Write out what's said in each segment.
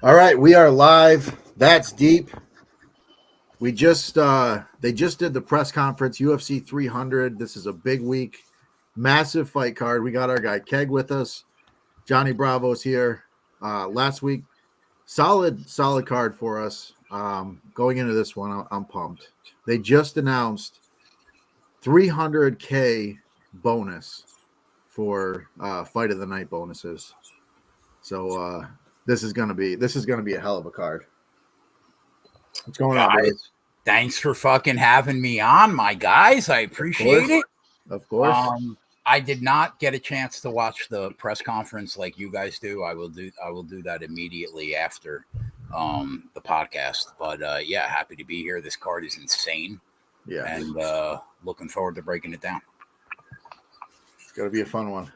All right, we are live. That's deep. We just they just did the press conference, UFC 300. This is a big week, massive fight card. We got our guy Keg with us. Johnny Bravo's here. Last week, solid card for us. Going into this one, I'm pumped. They just announced 300K bonus for fight of the night bonuses. So this is gonna be a hell of a card. What's going on, boys? Thanks for fucking having me on, my guys. I appreciate it. Of course. I did not get a chance to watch the press conference like you guys do. I will do that immediately after the podcast. But yeah, happy to be here. This card is insane. Yeah. And looking forward to breaking it down. It's gonna be a fun one.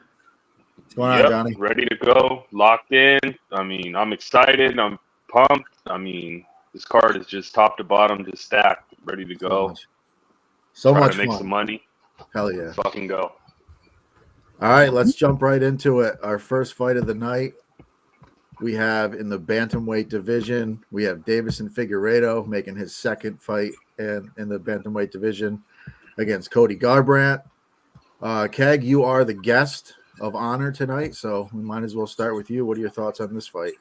What's going on, Johnny? Ready to go, locked in. I mean, I'm excited. I'm pumped. I mean, this card is just top to bottom, just stacked, ready to go. So much to make fun. Some money. Hell yeah. Fucking go. All right, let's jump right into it. Our first fight of the night. We have in the bantamweight division, we have Davison Figueiredo making his second fight in the bantamweight division against Cody Garbrandt. Keg, you are the guest of honor tonight, so we might as well start with you. What are your thoughts on this fight?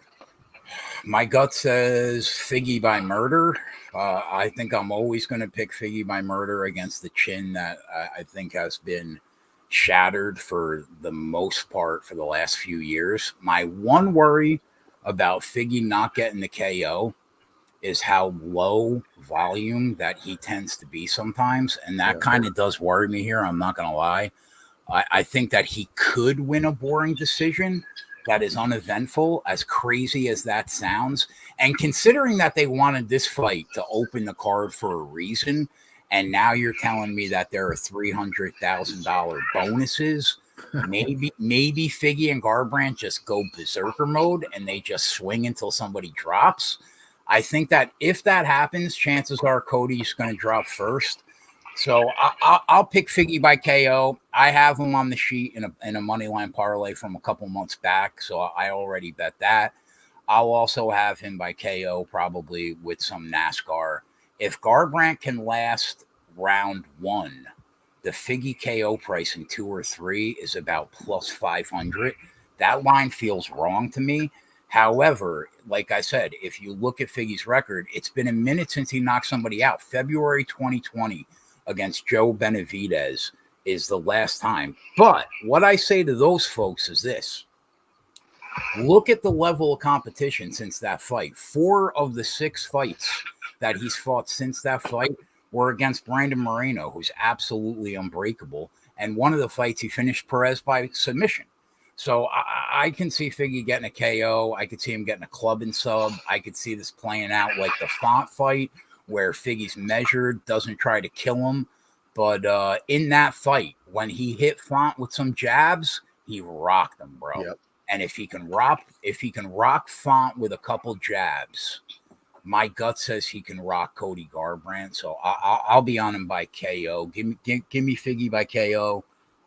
My gut says Figgy by murder. I think I'm always going to pick Figgy by murder against the chin that I think has been shattered for the most part for the last few years. My one worry about Figgy not getting the KO is how low volume that he tends to be sometimes, and that kind of does worry me here. I'm not going to lie. I think that he could win a boring decision that is uneventful, as crazy as that sounds. And considering that they wanted this fight to open the card for a reason, and now you're telling me that there are $300,000 bonuses, maybe Figgy and Garbrandt just go berserker mode and they just swing until somebody drops. I think that if that happens, chances are Cody's going to drop first. So I'll pick Figgy by KO. I have him on the sheet in a money line parlay from a couple months back, so I already bet that. I'll also have him by KO probably with some NASCAR. If Garbrandt can last round one, the Figgy KO price in 2 or 3 is about plus 500. That line feels wrong to me. However, like I said, if you look at Figgy's record, it's been a minute since he knocked somebody out. February 2020 against Joe Benavidez is the last time. But what I say to those folks is this. Look at the level of competition since that fight. 4 of the 6 fights that he's fought since that fight were against Brandon Moreno, who's absolutely unbreakable. And one of the fights he finished Perez by submission. So I can see Figgy getting a KO. I could see him getting a club and sub. I could see this playing out like the Font fight where Figgy's measured, doesn't try to kill him. But in that fight, when he hit Font with some jabs, he rocked him, bro. Yep. And if he can rock Font with a couple jabs, my gut says he can rock Cody Garbrandt. So I'll be on him by KO. Give me Figgy by KO.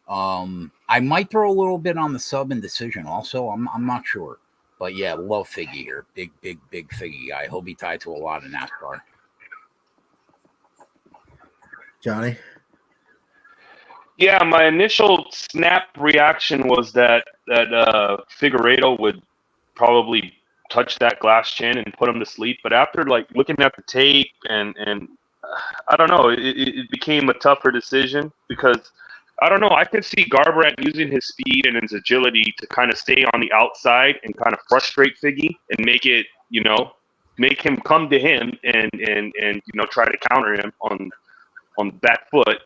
I might throw a little bit on the sub and decision also. I'm not sure. But yeah, love Figgy here. Big Figgy guy. He'll be tied to a lot of NASCAR. Johnny? Yeah, my initial snap reaction was that Figueiredo would probably touch that glass chin and put him to sleep. But after like looking at the tape and I don't know, it became a tougher decision because I don't know. I could see Garbrandt using his speed and his agility to kind of stay on the outside and kind of frustrate Figgy and make him come to him and try to counter him on the back foot.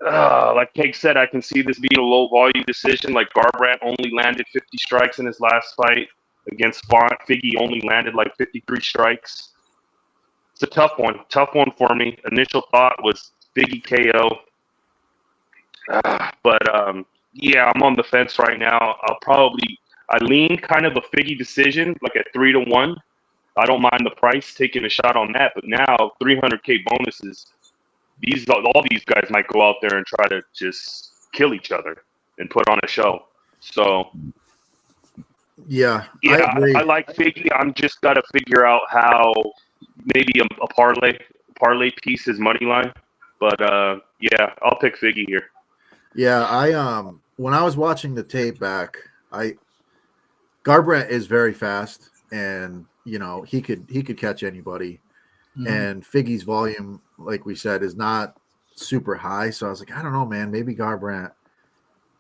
Like Keg said, I can see this being a low volume decision. Like Garbrandt only landed 50 strikes in his last fight against Font. Figgy only landed like 53 strikes. It's a tough one for me. Initial thought was Figgy KO. Yeah, I'm on the fence right now. I lean kind of a Figgy decision, like at 3-1. I don't mind the price, taking a shot on that. But now 300K bonuses. All these guys might go out there and try to just kill each other and put on a show. So Yeah, I Yeah, agree. I like Figgy. I'm just got to figure out how maybe a parlay piece is money line. But yeah, I'll pick Figgy here. Yeah, when I was watching the tape back, I Garbrandt is very fast, and he could catch anybody. And Figgy's volume, like we said, is not super high. So I was like, I don't know, man, maybe Garbrandt.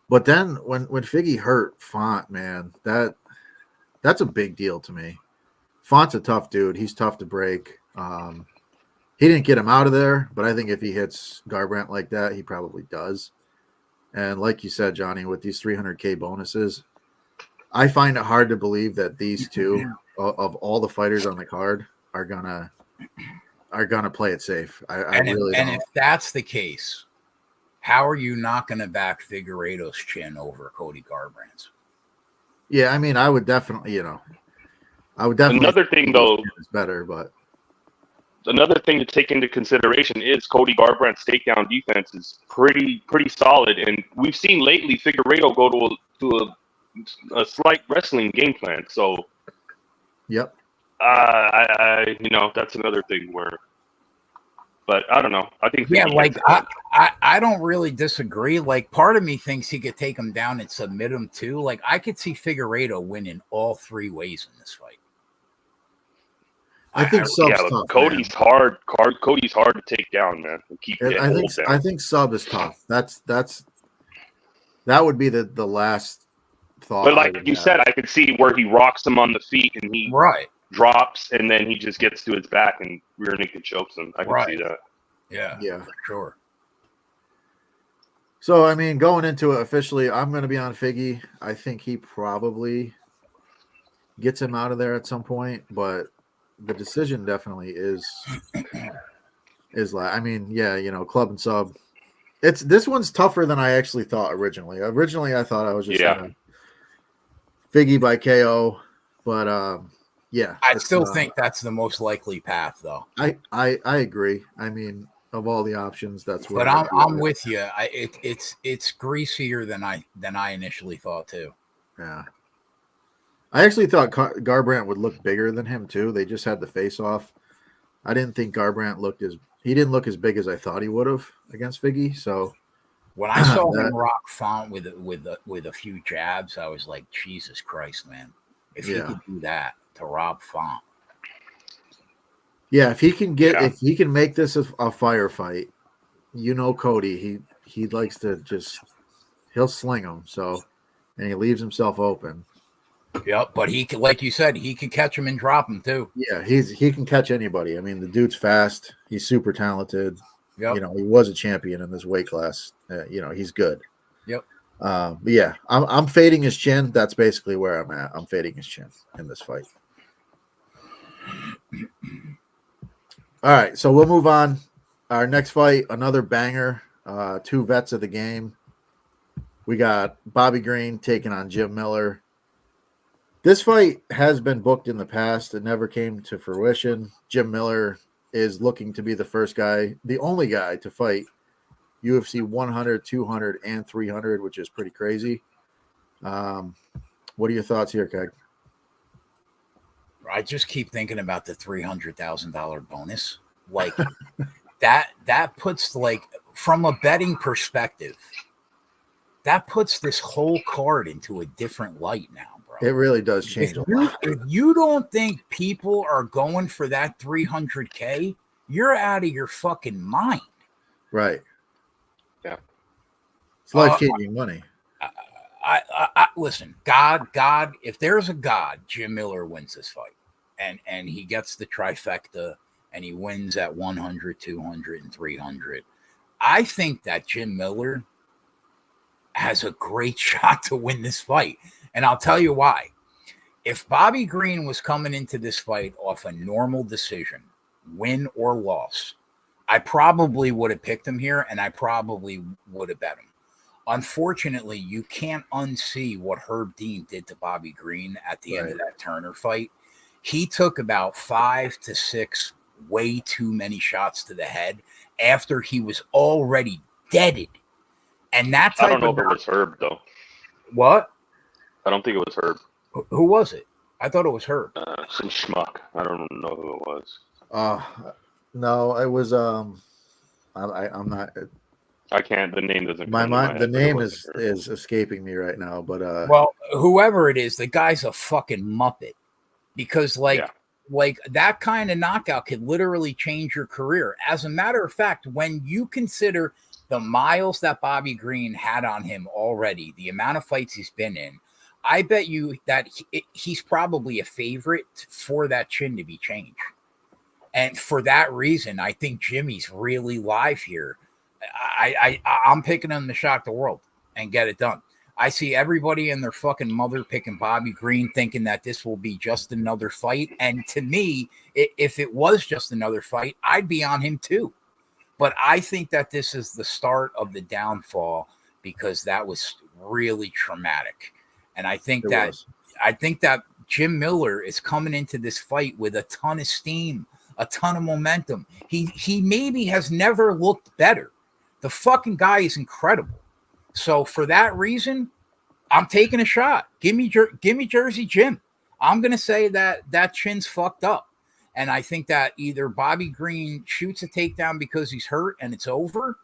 But then when Figgy hurt Font, man, that's a big deal to me. Font's a tough dude. He's tough to break. He didn't get him out of there, but I think if he hits Garbrandt like that, he probably does. And like you said, Johnny, with these 300K bonuses, I find it hard to believe that these two of all the fighters on the card are gonna play it safe. I really don't. And if that's the case, how are you not going to back Figueiredo's chin over Cody Garbrandt's? Yeah, I mean, I would definitely. Another thing, though, is better, but another thing to take into consideration is Cody Garbrandt's takedown defense is pretty solid, and we've seen lately Figueiredo go to a slight wrestling game plan. So, yep. That's another thing where. But I don't know. I think I don't really disagree. Like, part of me thinks he could take him down and submit him too. Like, I could see Figueiredo winning all three ways in this fight. I think Sub's tough. Cody's man. hard. Cody's hard to take down, man. I think Sub is tough. That would be the last thought. But like you said, I could see where he rocks him on the feet and he drops, and then he just gets to his back and rear naked chokes him. I can see that. Yeah, for sure. So, I mean, going into it officially, I'm going to be on Figgy. I think he probably gets him out of there at some point, but the decision definitely is like, I mean, yeah, club and sub. This one's tougher than I actually thought originally. Originally, I thought I was just gonna Figgy by KO, but yeah, I still think that's the most likely path, though. I agree. I mean, of all the options, that's where. But I'm with you. It's greasier than I initially thought too. Yeah, I actually thought Garbrandt would look bigger than him too. They just had the face off. I didn't think Garbrandt didn't look as big as I thought he would have against Figgy. So when I saw him rock Font with a few jabs, I was like, Jesus Christ, man! If he could do that to Rob Font. Yeah, if he can make this a firefight, Cody, he likes to he'll sling him, and he leaves himself open. Yep, but he can, like you said, he can catch him and drop him too. Yeah, he can catch anybody. I mean, the dude's fast. He's super talented. Yep. He was a champion in this weight class. He's good. Yep. But yeah, I'm fading his chin. That's basically where I'm at. I'm fading his chin in this fight. All right, so we'll move on. Our next fight, another banger. Two vets of the game. We got Bobby Green taking on Jim Miller. This fight has been booked in the past. It never came to fruition. Jim Miller is looking to be the only guy to fight UFC 100, 200, and 300, which is pretty crazy. What are your thoughts here, Keg? I just keep thinking about the $300,000 bonus. Like that puts, like, from a betting perspective, that puts this whole card into a different light now. It really does change a lot. If you don't think people are going for that $300K, you're out of your fucking mind. Right. Yeah. It's life-changing money. I listen, God, if there's a God, Jim Miller wins this fight. And he gets the trifecta, and he wins at 100, 200, and 300. I think that Jim Miller has a great shot to win this fight. And I'll tell you why. If Bobby Green was coming into this fight off a normal decision, win or loss, I probably would have picked him here, and I probably would have bet him. Unfortunately, you can't unsee what Herb Dean did to Bobby Green at the end of that Turner fight. He took about 5 to 6 way too many shots to the head after he was already deaded. And that type I don't know if it was Herb, though. What? I don't think it was Herb. Who was it? I thought it was her. Some schmuck. I don't know who it was. No, it was I'm not. I can't. The name doesn't. My come to my mind, the head, but it name wasn't her. is escaping me right now. But Well, whoever it is, the guy's a fucking muppet because Yeah. like that kind of knockout could literally change your career. As a matter of fact, when you consider the miles that Bobby Green had on him already, the amount of fights he's been in, I bet you that he's probably a favorite for that chin to be changed. And for that reason, I think Jimmy's really live here. I'm picking him to shock the world and get it done. I see everybody and their fucking mother picking Bobby Green, thinking that this will be just another fight. And to me, if it was just another fight, I'd be on him too. But I think that this is the start of the downfall because that was really traumatic. And I think that Jim Miller is coming into this fight with a ton of steam, a ton of momentum. He maybe has never looked better. The fucking guy is incredible. So for that reason, I'm taking a shot. Give me Jersey Jim. I'm gonna say that chin's fucked up, and I think that either Bobby Green shoots a takedown because he's hurt and it's over,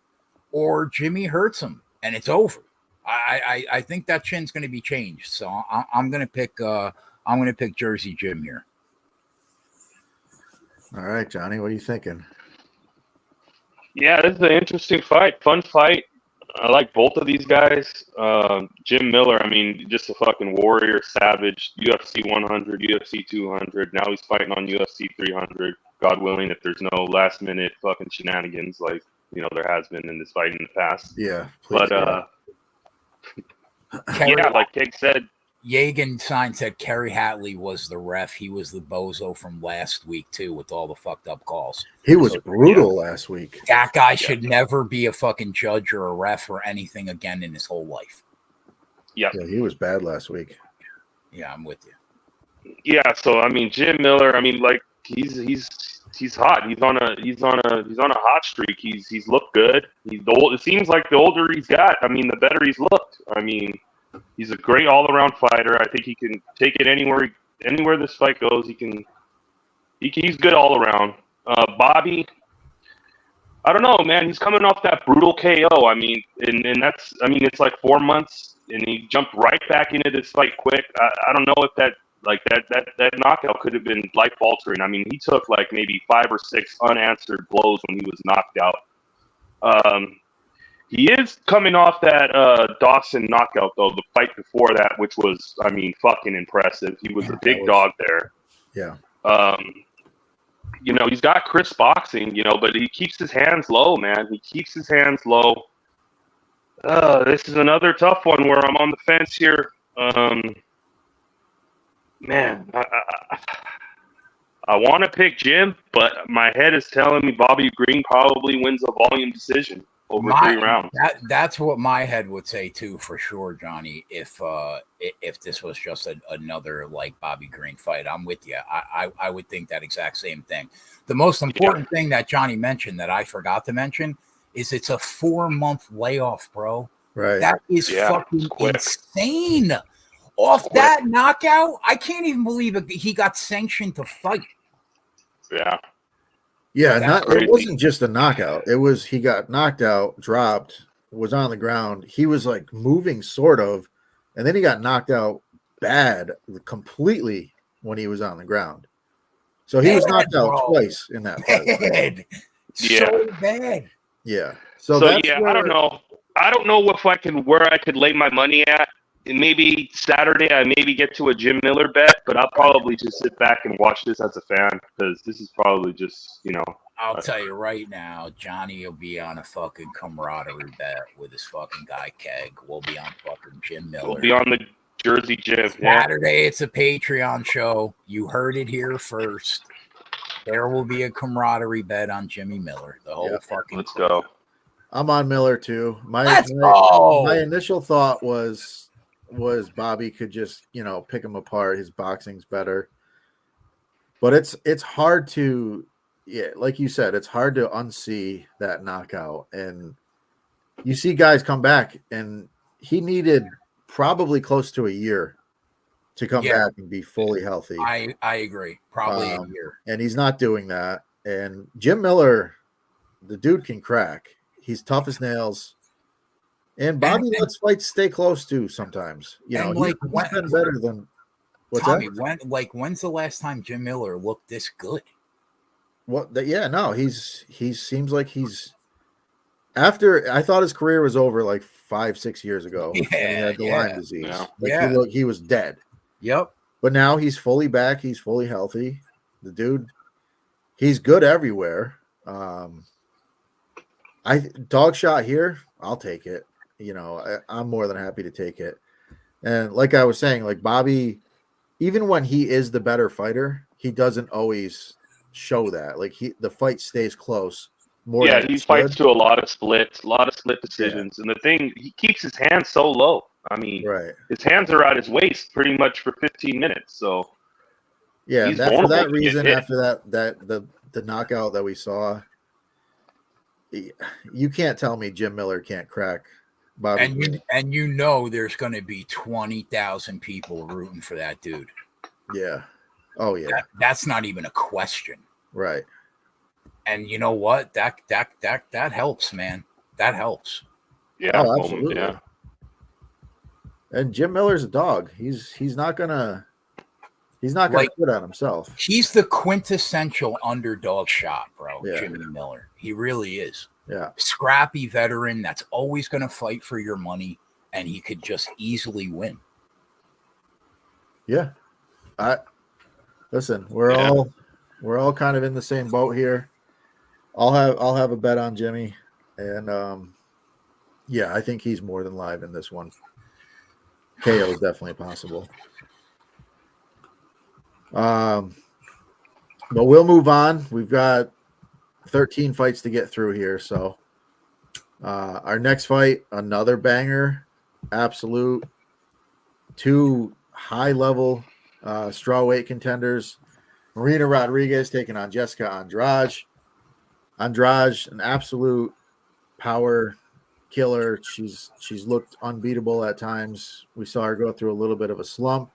or Jimmy hurts him and it's over. I think that chin's gonna be changed. So I'm gonna pick Jersey Jim here. all right, Johnny, what are you thinking? Yeah, this is an interesting fight. Fun fight. I like both of these guys. Jim Miller, I mean, just a fucking warrior, savage. UFC 100, UFC 200. Now he's fighting on UFC 300. God willing, if there's no last minute fucking shenanigans like there has been in this fight in the past. Yeah, but yeah, like Keg said, Yagan sign said Kerry Hatley was the ref. He was the bozo from last week too, with all the fucked up calls. He was brutal last week. That guy should never be a fucking judge or a ref or anything again in his whole life. Yeah, he was bad last week. Yeah, I'm with you. Yeah, so I mean, Jim Miller, I mean, like he's hot. He's on a hot streak. He's looked good. He's old. It seems like the older he's got, I mean, the better he's looked. I mean, he's a great all-around fighter. I think he can take it anywhere this fight goes. He's good all around. Bobby, I don't know, man. He's coming off that brutal KO. I mean, and that's, I mean, it's like 4 months, and he jumped right back into this fight quick. I don't know if that knockout could have been life-altering. I mean, he took like maybe 5 or 6 unanswered blows when he was knocked out. He is coming off that Dawson knockout, though, the fight before that, which was, I mean, fucking impressive. He was a big dog there. Yeah. He's got crisp boxing, but he keeps his hands low, man. He keeps his hands low. This is another tough one where I'm on the fence here. Man, I want to pick Jim, but my head is telling me Bobby Green probably wins a volume decision over 3 rounds. That's what my head would say too, for sure, Johnny. If this was just another like Bobby Green fight, I'm with you. I would think that exact same thing. The most important thing that Johnny mentioned that I forgot to mention is it's a 4-month layoff, bro. Right. That is fucking insane. Off that knockout, I can't even believe he got sanctioned to fight. Yeah. Yeah, it wasn't just a knockout. It was he got knocked out, dropped, was on the ground. He was like moving sort of, and then he got knocked out bad completely when he was on the ground. So he was knocked out twice in that fight. Bad. So bad. Yeah. So yeah, I don't know. I don't know where I could lay my money at. And maybe Saturday I maybe get to a Jim Miller bet, but I'll probably just sit back and watch this as a fan because this is probably just, I'll tell you right now, Johnny will be on a fucking camaraderie bet with his fucking guy Keg. We'll be on fucking Jim Miller. We'll be on the Jersey Jim. Saturday, it's a Patreon show. You heard it here first. There will be a camaraderie bet on Jimmy Miller. The whole fucking. Let's go. I'm on Miller too. My initial thought was Bobby could just, pick him apart. His boxing's better. But it's hard to, like you said, it's hard to unsee that knockout. And you see guys come back, and he needed probably close to a year to come back and be fully healthy. I agree. Probably a year. And he's not doing that. And Jim Miller, the dude can crack. He's tough as nails. And Bobby lets fights stay close too sometimes. You know, he's been better than Tommy, when's the last time Jim Miller looked this good? He seems like he's after I thought his career was over like 5-6 years ago. Yeah, when he had the Lyme disease. Yeah. He was dead. Yep. But now he's fully back. He's fully healthy. The dude, he's good everywhere. Dog shot here, I'll take it. You know, I'm more than happy to take it. And like I was saying, like Bobby, even when he is the better fighter, he doesn't always show that. Like the fight stays close. He fights to a lot of split decisions. Yeah. And the thing, he keeps his hands so low. I mean, his hands are at his waist pretty much for 15 minutes. So yeah, for that reason, after the knockout that we saw, you can't tell me Jim Miller can't crack Bobby. And you know there's going to be 20,000 people rooting for that dude. Yeah. Oh yeah. That's not even a question. Right. And you know what? That helps, man. That helps. Yeah. Oh, absolutely. Yeah. And Jim Miller's a dog. He's not gonna quit on himself. He's the quintessential underdog shot, bro. Yeah. Jimmy Miller. He really is. Yeah. Scrappy veteran that's always gonna fight for your money, and he could just easily win. Yeah. Listen, we're all kind of in the same boat here. I'll have a bet on Jimmy, and I think he's more than live in this one. KO is definitely possible. But we'll move on. We've got 13 fights to get through here. So our next fight, another banger, absolute 2 high-level strawweight contenders. Marina Rodriguez taking on Jessica Andrade. Andrade, an absolute power killer. She's looked unbeatable at times. We saw her go through a little bit of a slump.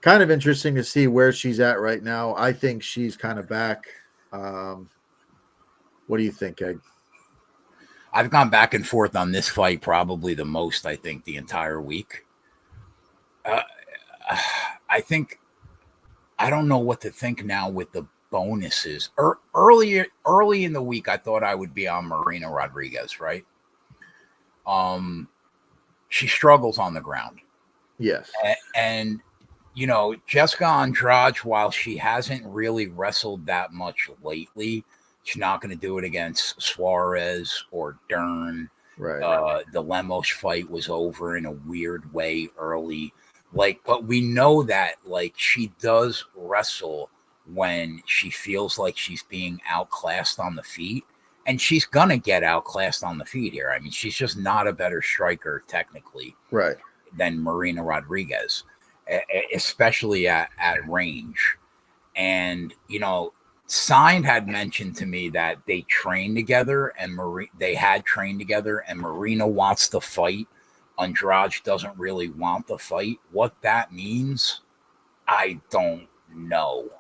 Kind of interesting to see where she's at right now. I think she's kind of back. What do you think, Egg? I've gone back and forth on this fight probably the most, I think, the entire week. I think I don't know what to think now with the bonuses. Early in the week, I thought I would be on Marina Rodriguez, right? She struggles on the ground. Yes. And you know, Jessica Andrade, while she hasn't really wrestled that much lately, she's not going to do it against Suarez or Dern. Right. The Lemos fight was over in a weird way early. But we know that, she does wrestle when she feels like she's being outclassed on the feet. And she's going to get outclassed on the feet here. I mean, she's just not a better striker, technically, than Marina Rodriguez, especially at range. And, you know, Signed had mentioned to me that they trained together and Marina wants to fight. Andrade doesn't really want the fight. What that means, I don't know.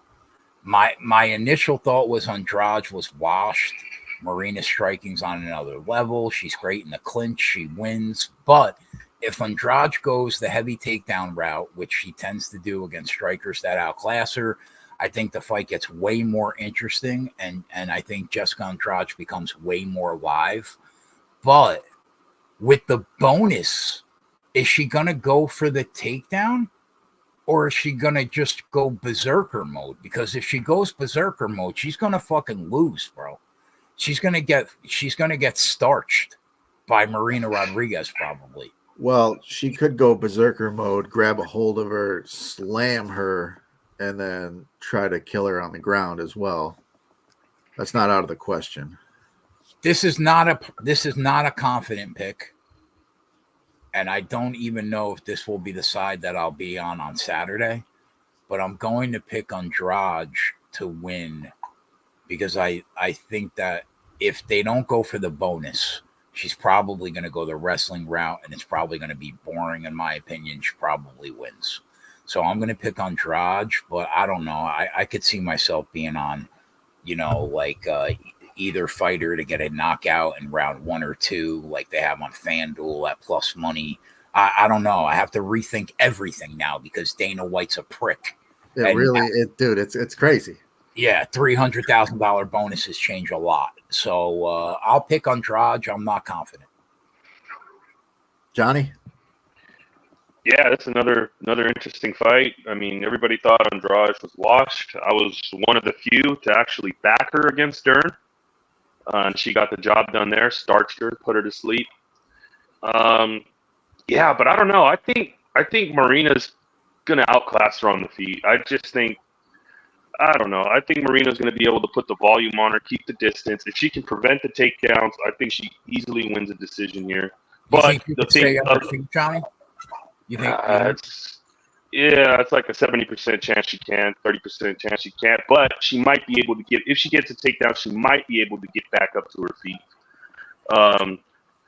My initial thought was Andrade was washed. Marina's striking's on another level. She's great in the clinch. She wins. But if Andrade goes the heavy takedown route, which she tends to do against strikers that outclass her, I think the fight gets way more interesting. And I think Jessica Andrade becomes way more live. But with the bonus, is she going to go for the takedown or is she going to just go berserker mode? Because if she goes berserker mode, she's going to fucking lose, bro. She's going to get starched by Marina Rodriguez probably. Well, she could go berserker mode, grab a hold of her, slam her, and then try to kill her on the ground as well. That's not out of the question. This is not a confident pick. And I don't even know if this will be the side that I'll be on Saturday, but I'm going to pick Andrade to win because I think that if they don't go for the bonus, she's probably going to go the wrestling route and it's probably going to be boring in my opinion. She probably wins. So I'm going to pick Andrade, but I don't know. I could see myself being on, like either fighter to get a knockout in round 1 or 2, like they have on FanDuel at plus money. I don't know. I have to rethink everything now because Dana White's a prick. Dude, it's crazy. Yeah, $300,000 bonuses change a lot. So I'll pick Andrade. I'm not confident. Johnny? Yeah, that's another interesting fight. I mean, everybody thought Andrade was washed. I was one of the few to actually back her against Dern. And she got the job done there, starched her, put her to sleep. Yeah, but I don't know. I think Marina's gonna outclass her on the feet. I don't know. I think Marina's gonna be able to put the volume on her, keep the distance. If she can prevent the takedowns, I think she easily wins a decision here. But you the could stay thing, on her feet, Johnny? You think? it's like a 70% chance she can, 30% chance she can't. But she might be able to if she gets a takedown, she might be able to get back up to her feet.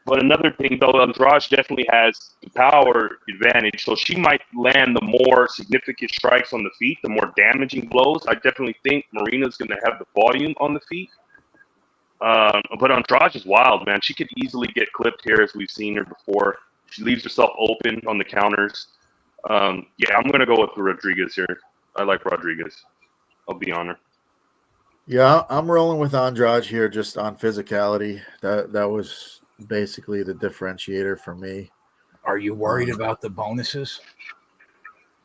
But another thing, though, Andrade definitely has the power advantage, so she might land the more significant strikes on the feet, the more damaging blows. I definitely think Marina's going to have the volume on the feet. But Andrade is wild, man. She could easily get clipped here, as we've seen her before. She leaves herself open on the counters. Yeah, I'm going to go with Rodriguez here. I like Rodriguez. I'll be on her. Yeah, I'm rolling with Andrade here just on physicality. That was basically the differentiator for me. Are you worried about the bonuses?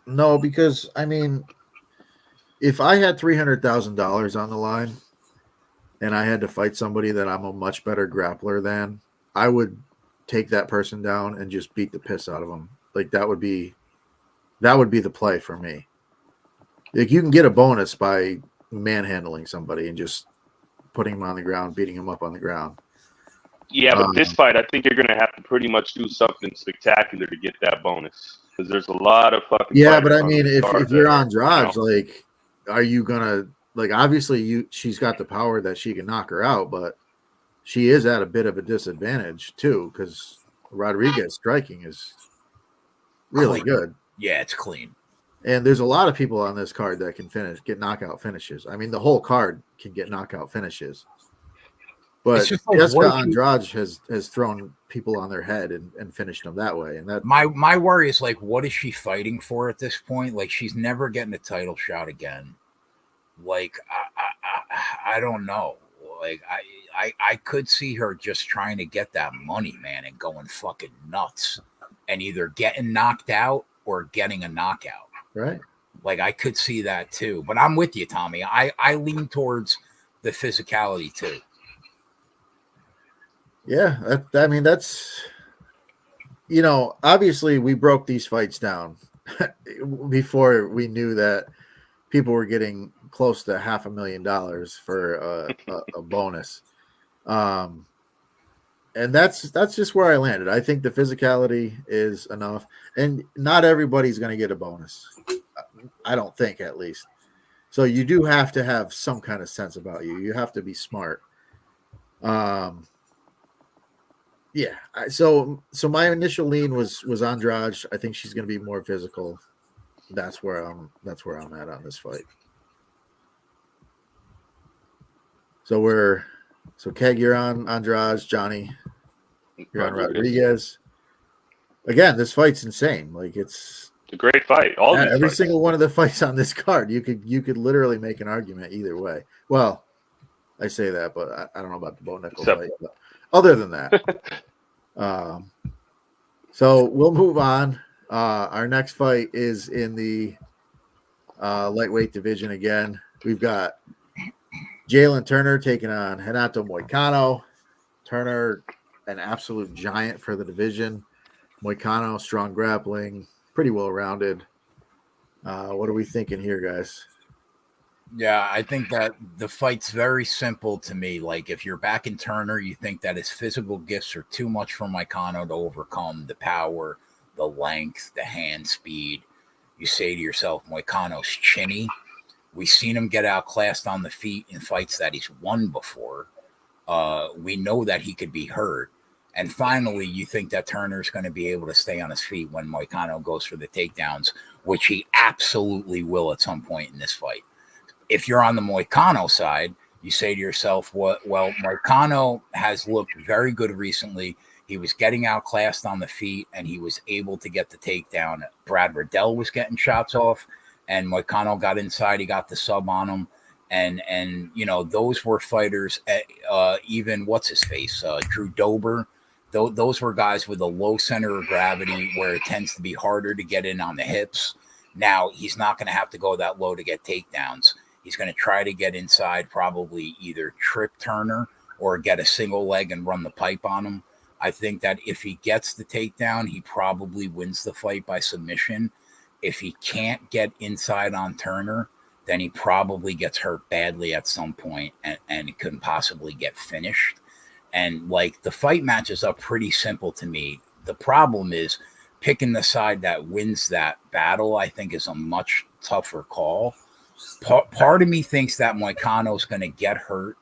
No, because I mean, if I had $300,000 on the line and I had to fight somebody that I'm a much better grappler than, I would take that person down and just beat the piss out of them. Like that would be the play for me. Like you can get a bonus by manhandling somebody and just putting them on the ground, beating them up on the ground. Yeah, but this fight, I think you're going to have to pretty much do something spectacular to get that bonus because there's a lot of fucking. Yeah, but I mean, if you're Andrade, like, are you gonna like? Obviously, she's got the power that she can knock her out, but she is at a bit of a disadvantage too because Rodriguez striking is really good. Yeah, it's clean. And there's a lot of people on this card that can get knockout finishes. I mean, the whole card can get knockout finishes. But like, Jessica Andrade has thrown people on their head and finished them that way. And that my worry is like, what is she fighting for at this point? Like, she's never getting a title shot again. Like, I don't know. Like, I could see her just trying to get that money, man, and going fucking nuts, and either getting knocked out or getting a knockout. Right. Like, I could see that too. But I'm with you, Tommy. I lean towards the physicality too. Yeah, I mean, that's, obviously we broke these fights down before we knew that people were getting close to $500,000 for a bonus. And that's just where I landed. I think the physicality is enough, and not everybody's going to get a bonus. I don't think, at least. So you do have to have some kind of sense about you. You have to be smart. Yeah. So my initial lean was Andrade. I think she's going to be more physical. That's where I'm at on this fight. So Keg, you're on Andrade. Johnny, you're on Rodriguez. Again, this fight's insane. Like it's a great fight. Every single one of the fights on this card, you could literally make an argument either way. Well, I say that, but I don't know about the Bo Nickel fight. But other than that, so we'll move on. Our next fight is in the lightweight division again. We've got Jalen Turner taking on Renato Moicano. Turner, an absolute giant for the division. Moicano, strong grappling, pretty well-rounded. What are we thinking here, guys? Yeah, I think that the fight's very simple to me. Like, if you're backing Turner, you think that his physical gifts are too much for Moicano to overcome. The power, the length, the hand speed. You say to yourself, Moicano's chinny. We've seen him get outclassed on the feet in fights that he's won before. We know that he could be hurt. And finally, you think that Turner's going to be able to stay on his feet when Moicano goes for the takedowns, which he absolutely will at some point in this fight. If you're on the Moicano side, you say to yourself, well, Moicano has looked very good recently. He was getting outclassed on the feet, and he was able to get the takedown. Brad Riddell was getting shots off, and Moicano got inside. He got the sub on him. And you know, those were fighters, even what's his face, Drew Dober. Those were guys with a low center of gravity where it tends to be harder to get in on the hips. Now, he's not going to have to go that low to get takedowns. He's going to try to get inside, probably either trip Turner or get a single leg and run the pipe on him. I think that if he gets the takedown, he probably wins the fight by submission. If he can't get inside on Turner, then he probably gets hurt badly at some point and it couldn't possibly get finished. And like the fight matches up pretty simple to me. The problem is picking the side that wins that battle, I think, is a much tougher call. Part of me thinks that Moicano's going to get hurt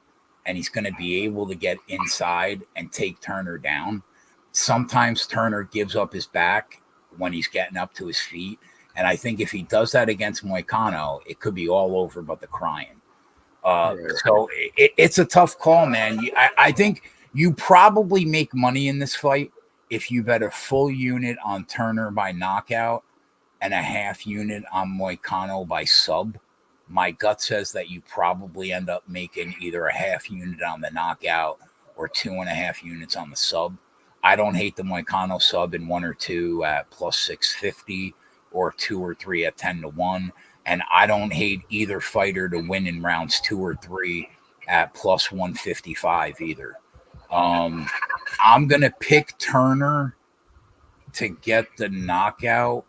and he's going to be able to get inside and take Turner down. Sometimes Turner gives up his back when he's getting up to his feet. And I think if he does that against Moicano, it could be all over but the crying. So it's a tough call, man. I think you probably make money in this fight if you bet a full unit on Turner by knockout and a half unit on Moicano by sub. My gut says that you probably end up making either a half unit on the knockout or 2.5 units on the sub. I don't hate the Moicano sub in 1 or 2 at plus 650 or 2 or 3 at 10-1. And I don't hate either fighter to win in rounds 2 or 3 at plus 155 either. I'm going to pick Turner to get the knockout,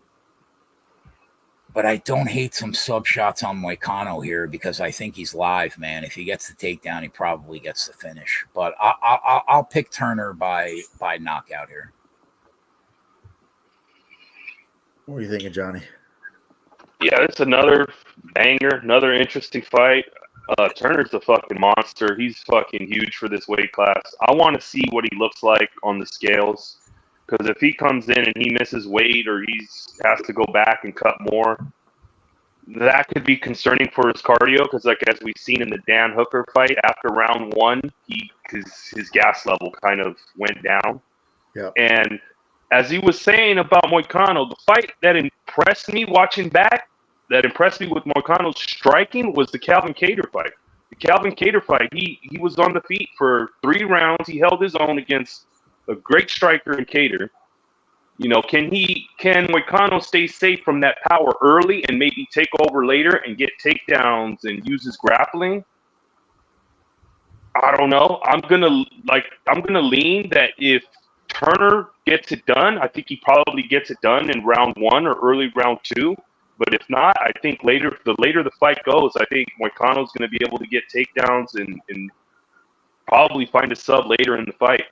but I don't hate some sub shots on Moicano here because I think he's live, man. If he gets the takedown, he probably gets the finish. But I'll pick Turner by knockout here. What are you thinking, Johnny? Yeah, it's another banger, another interesting fight. Turner's a fucking monster. He's fucking huge for this weight class. I want to see what he looks like on the scales. Because if he comes in and he misses weight or he has to go back and cut more, that could be concerning for his cardio. Because, like as we've seen in the Dan Hooker fight, after round 1, his gas level kind of went down. Yeah. And as he was saying about Moicano, the fight that impressed me watching back, that impressed me with Moicano's striking was the Calvin Kattar fight. The Calvin Kattar fight, he was on the feet for 3 rounds. He held his own against a great striker in Kattar. You know, can Moicano stay safe from that power early and maybe take over later and get takedowns and use his grappling? I don't know. I'm gonna lean that if Turner gets it done, I think he probably gets it done in round 1 or early round 2. But if not, I think the later the fight goes, I think Moicano's going to be able to get takedowns and probably find a sub later in the fight.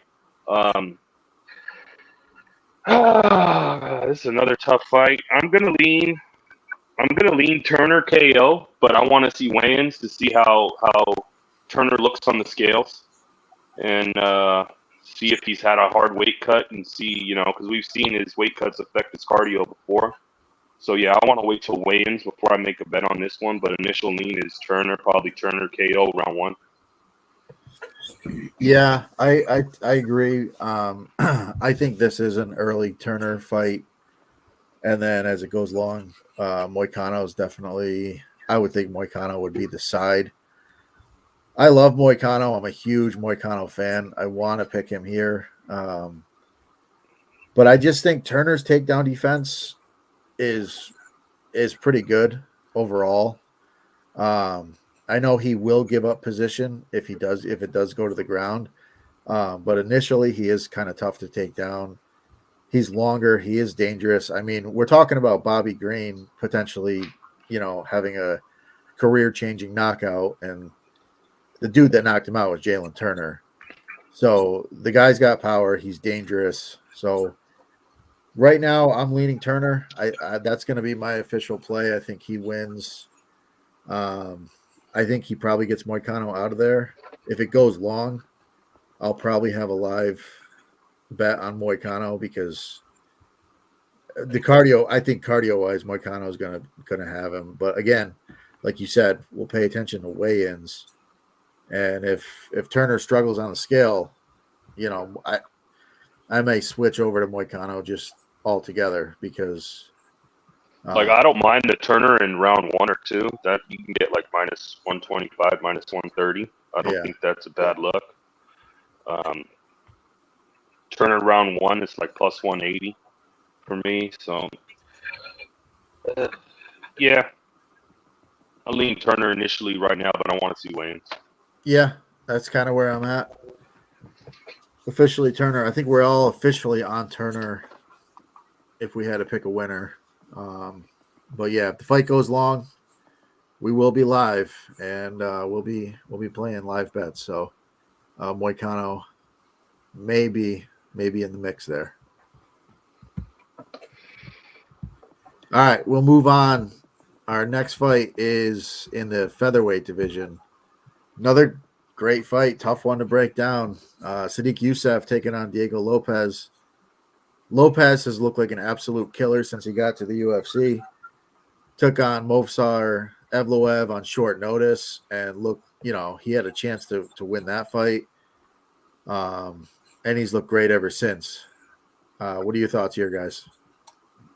This is another tough fight. I'm gonna lean Turner KO, but I want to see weigh-ins to see how Turner looks on the scales and see if he's had a hard weight cut and see, you know, because we've seen his weight cuts affect his cardio before. So yeah, I want to wait till weigh-ins before I make a bet on this one. But initial lean is Turner, probably Turner KO round 1. Yeah, I agree. I think this is an early Turner fight, and then as it goes along, Moicano is definitely. I would think Moicano would be the side. I love Moicano. I'm a huge Moicano fan. I want to pick him here, but I just think Turner's takedown defense is pretty good overall. I know he will give up position if it does go to the ground. But initially he is kind of tough to take down. He's longer. He is dangerous. I mean, we're talking about Bobby Green potentially, you know, having a career-changing knockout, and the dude that knocked him out was Jalen Turner. So the guy's got power. He's dangerous. So right now I'm leaning Turner. I that's going to be my official play. I think he wins. I think he probably gets Moicano out of there. If it goes long, I'll probably have a live bet on Moicano because The cardio, I think cardio wise, Moicano is gonna have him. But again, like you said, we'll pay attention to weigh-ins, and if Turner struggles on the scale, I may switch over to Moicano just altogether because Like I don't mind the Turner in round 1 or 2. That you can get like minus 125, minus 130. I don't think that's a bad look. Turner round 1 is like plus 180 for me. So yeah, I lean Turner initially right now, but I want to see Wayne's. Yeah, that's kind of where I'm at. Officially Turner. I think we're all officially on Turner if we had to pick a winner. But yeah, if the fight goes long, we will be live and we'll be playing live bets. So Moicano maybe in the mix there. All right, we'll move on. Our next fight is in the featherweight division. Another great fight, tough one to break down. Sadiq Youssef taking on Diego Lopez. Lopez has looked like an absolute killer since he got to the UFC. Took on Movsar Evloev on short notice and looked, he had a chance to win that fight. And he's looked great ever since. What are your thoughts here, guys?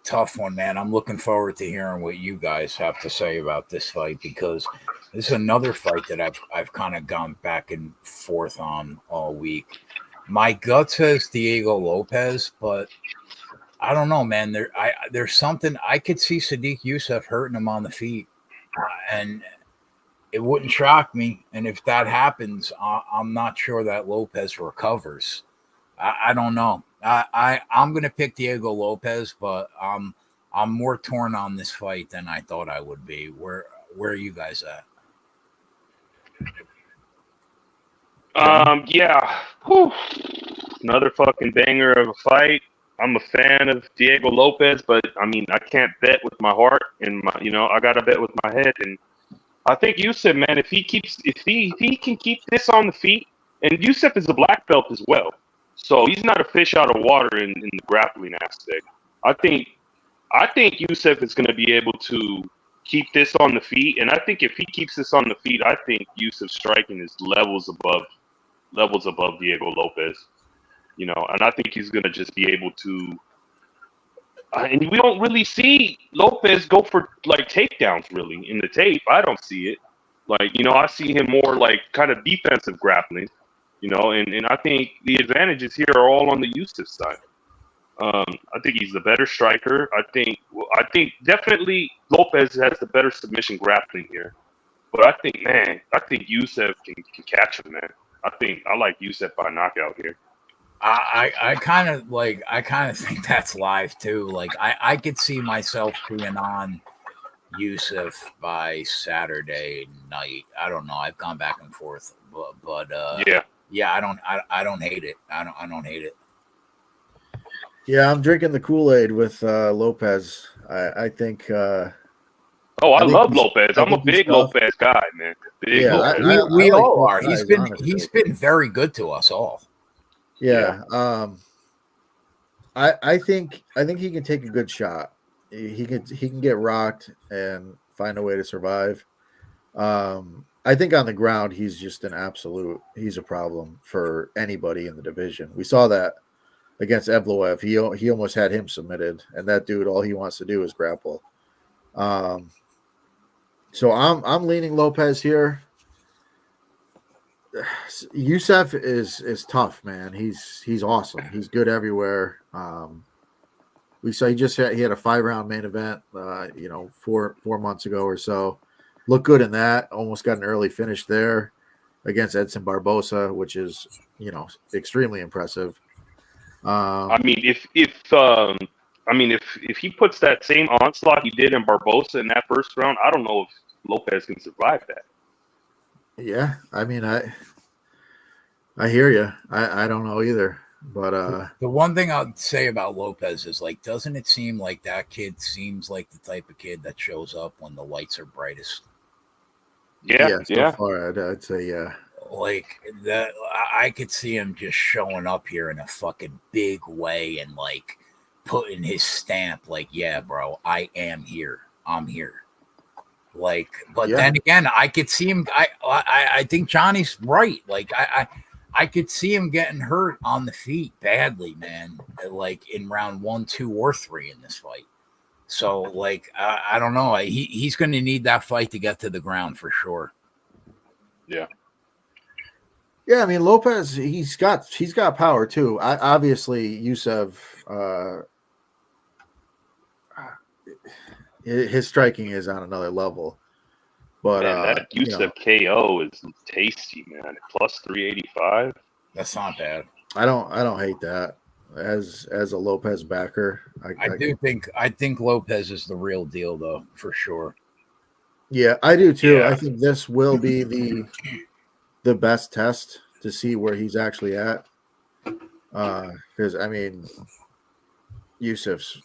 Tough one, man. I'm looking forward to hearing what you guys have to say about this fight because this is another fight that I've kind of gone back and forth on all week. My gut says Diego Lopez, but I don't know, man. There's something I could see Sadiq Youssef hurting him on the feet, and it wouldn't shock me. And if that happens, I'm not sure that Lopez recovers. I don't know. I'm gonna pick Diego Lopez, but I'm more torn on this fight than I thought I would be. Where are you guys at? Yeah. Whew. Another fucking banger of a fight. I'm a fan of Diego Lopez, but I mean, I can't bet with my heart and my, I got to bet with my head. And I think Youssef, man, if he can keep this on the feet, and Youssef is a black belt as well, so he's not a fish out of water in the grappling aspect. I think Youssef is going to be able to keep this on the feet, and I think if he keeps this on the feet, I think Youssef's striking is levels above Diego Lopez. And I think he's going to just be able to. And we don't really see Lopez go for like takedowns really in the tape. I don't see it. Like, I see him more like kind of defensive grappling, and I think the advantages here are all on the Youssef side. I think he's the better striker. I think definitely Lopez has the better submission grappling here. But I think Youssef can catch him, man. I like Youssef by knockout here. I kind of think that's live too. Like I could see myself being on Youssef by Saturday night. I don't know. I've gone back and forth, but yeah. I don't hate it. I don't hate it. Yeah, I'm drinking the Kool-Aid with Lopez. I think. I love Lopez. I'm a big Lopez guy, man. We like all are. Lopez, he's been very good to us all. Yeah. I think he can take a good shot. He can get rocked and find a way to survive. I think on the ground he's just he's a problem for anybody in the division. We saw that against Evloev. He almost had him submitted, and that dude, all he wants to do is grapple. So I'm leaning Lopez here. Youssef is tough, man. He's awesome. He's good everywhere. We saw he had a 5-round main event, 4 months ago or so. Looked good in that. Almost got an early finish there against Edson Barbosa, which is extremely impressive. I mean, if he puts that same onslaught he did in Barbosa in that first round, I don't know if Lopez can survive that. Yeah, I mean, I hear you. I don't know either, but the one thing I'd say about Lopez is doesn't it seem like that kid seems like the type of kid that shows up when the lights are brightest? Yeah. So far, I'd say yeah. Like that, I could see him just showing up here in a fucking big way and putting his stamp, like, yeah, bro, I am here. I'm here. Like, but then again, I could see him. I think Johnny's right. Like, I could see him getting hurt on the feet badly, man. Like in round 1, 2, or 3 in this fight. So, like, I don't know. He's going to need that fight to get to the ground for sure. Yeah. Yeah, I mean Lopez, he's got power too. Obviously, Yusev, his striking is on another level. But man, that Yusev KO is tasty, man. Plus 385. That's not bad. I don't hate that. As a Lopez backer, I think Lopez is the real deal, though, for sure. Yeah, I do too. Yeah. I think this will be the best test to see where he's actually at. Because I mean, Yusuf's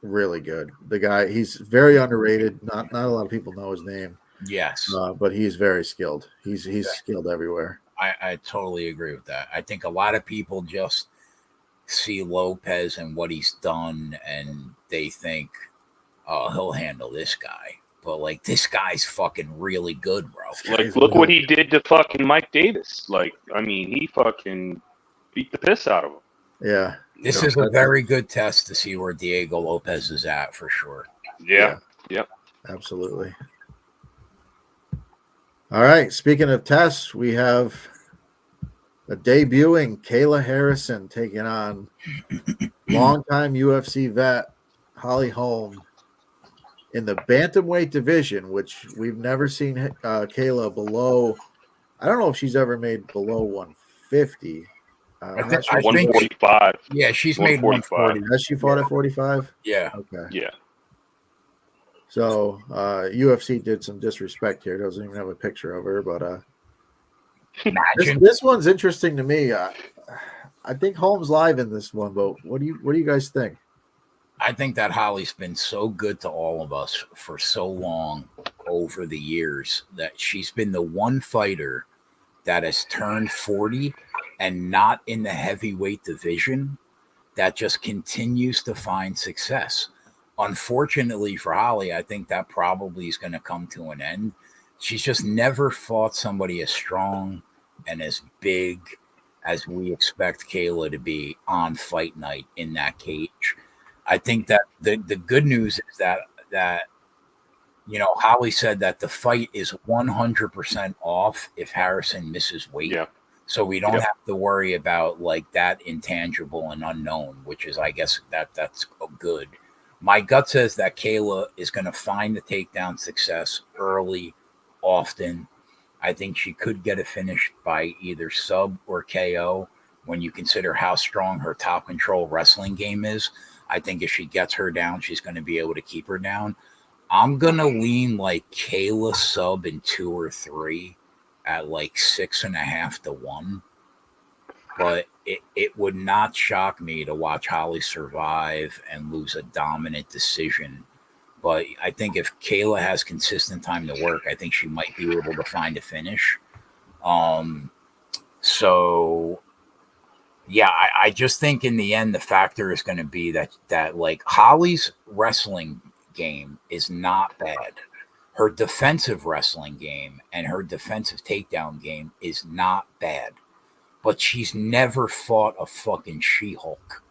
really good. The guy, he's very underrated. Not a lot of people know his name. Yes, but he's very skilled. He's skilled everywhere. I totally agree with that. I think a lot of people just see Lopez and what he's done, and they think, "Oh, he'll handle this guy." But like, this guy's fucking really good, bro. Like, look what he did to fucking Mike Davis. Like, I mean, he fucking beat the piss out of him. Yeah. This is a very good test to see where Diego Lopez is at for sure. Yeah. Yep. Absolutely. All right. Speaking of tests, we have a debuting Kayla Harrison taking on longtime UFC vet Holly Holm in the bantamweight division, which we've never seen Kayla below. I don't know if she's ever made below 150. I think 145. Yeah, she's made 140. Has she fought at 45? Yeah. Okay. Yeah. So UFC did some disrespect here. Doesn't even have a picture of her, but this one's interesting to me. I think Holmes live in this one, but what do you guys think? I think that Holly's been so good to all of us for so long over the years that she's been the one fighter that has turned 40 and not in the heavyweight division that just continues to find success. Unfortunately for Holly, I think that probably is going to come to an end. She's just never fought somebody as strong and as big as we expect Kayla to be on fight night in that cage. I think that the good news is that Holly said that the fight is 100% off if Harrison misses weight. Yeah. So we don't have to worry about like that intangible and unknown, which is, I guess, that's good. My gut says that Kayla is going to find the takedown success early, often. I think she could get a finish by either sub or KO when you consider how strong her top control wrestling game is. I think if she gets her down, she's going to be able to keep her down. I'm going to lean like Kayla sub in 2 or 3 at like 6.5 to 1. But it would not shock me to watch Holly survive and lose a dominant decision. But I think if Kayla has consistent time to work, I think she might be able to find a finish. So yeah, I just think in the end, the factor is going to be that like Holly's wrestling game is not bad. Her defensive wrestling game and her defensive takedown game is not bad. But she's never fought a fucking She-Hulk.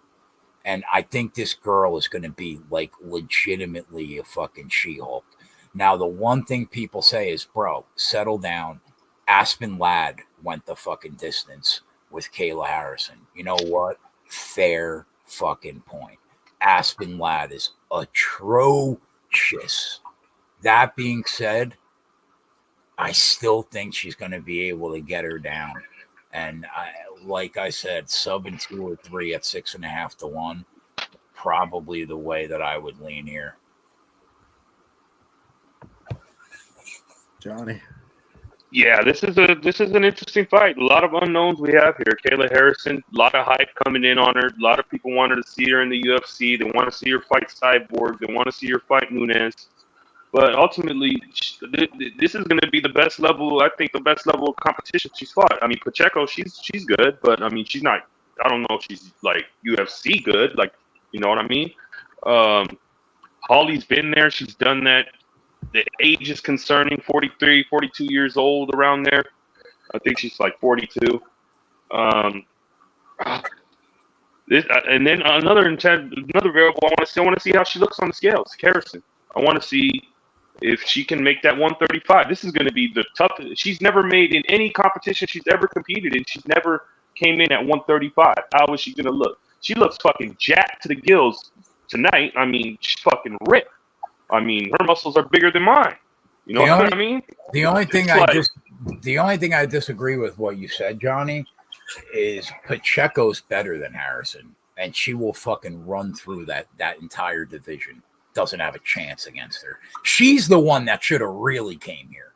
And I think this girl is going to be like legitimately a fucking She-Hulk. Now, the one thing people say is, bro, settle down. Aspen Ladd went the fucking distance with Kayla Harrison. You know what? Fair fucking point. Aspen Ladd is atrocious. That being said, I still think she's going to be able to get her down. And like I said, sub in 2 or 3 at 6.5 to 1, probably the way that I would lean here. Johnny. Yeah, this is an interesting fight. A lot of unknowns we have here. Kayla Harrison, a lot of hype coming in on her. A lot of people wanted to see her in the UFC. They want to see her fight Cyborg. They want to see her fight Nunes. But ultimately, this is going to be the best level. I think the best level of competition she's fought. I mean, Pacheco, she's good, but I mean, she's not. I don't know if she's like UFC good. Like You know what I mean? Holly's been there. She's done that. The age is concerning. 43, 42 years old, around there. I think she's like 42. And then another variable I want to see how she looks on the scales. Harrison. I want to see if she can make that 135. This is going to be the toughest. She's never made in any competition she's ever competed in. She's never came in at 135. How is she going to look? She looks fucking jacked to the gills tonight. I mean, she's fucking ripped. I mean, her muscles are bigger than mine. You know what I mean? The only thing I disagree with what you said, Johnny, is Pacheco's better than Harrison, and she will fucking run through that entire division. Doesn't have a chance against her. She's the one that should have really came here.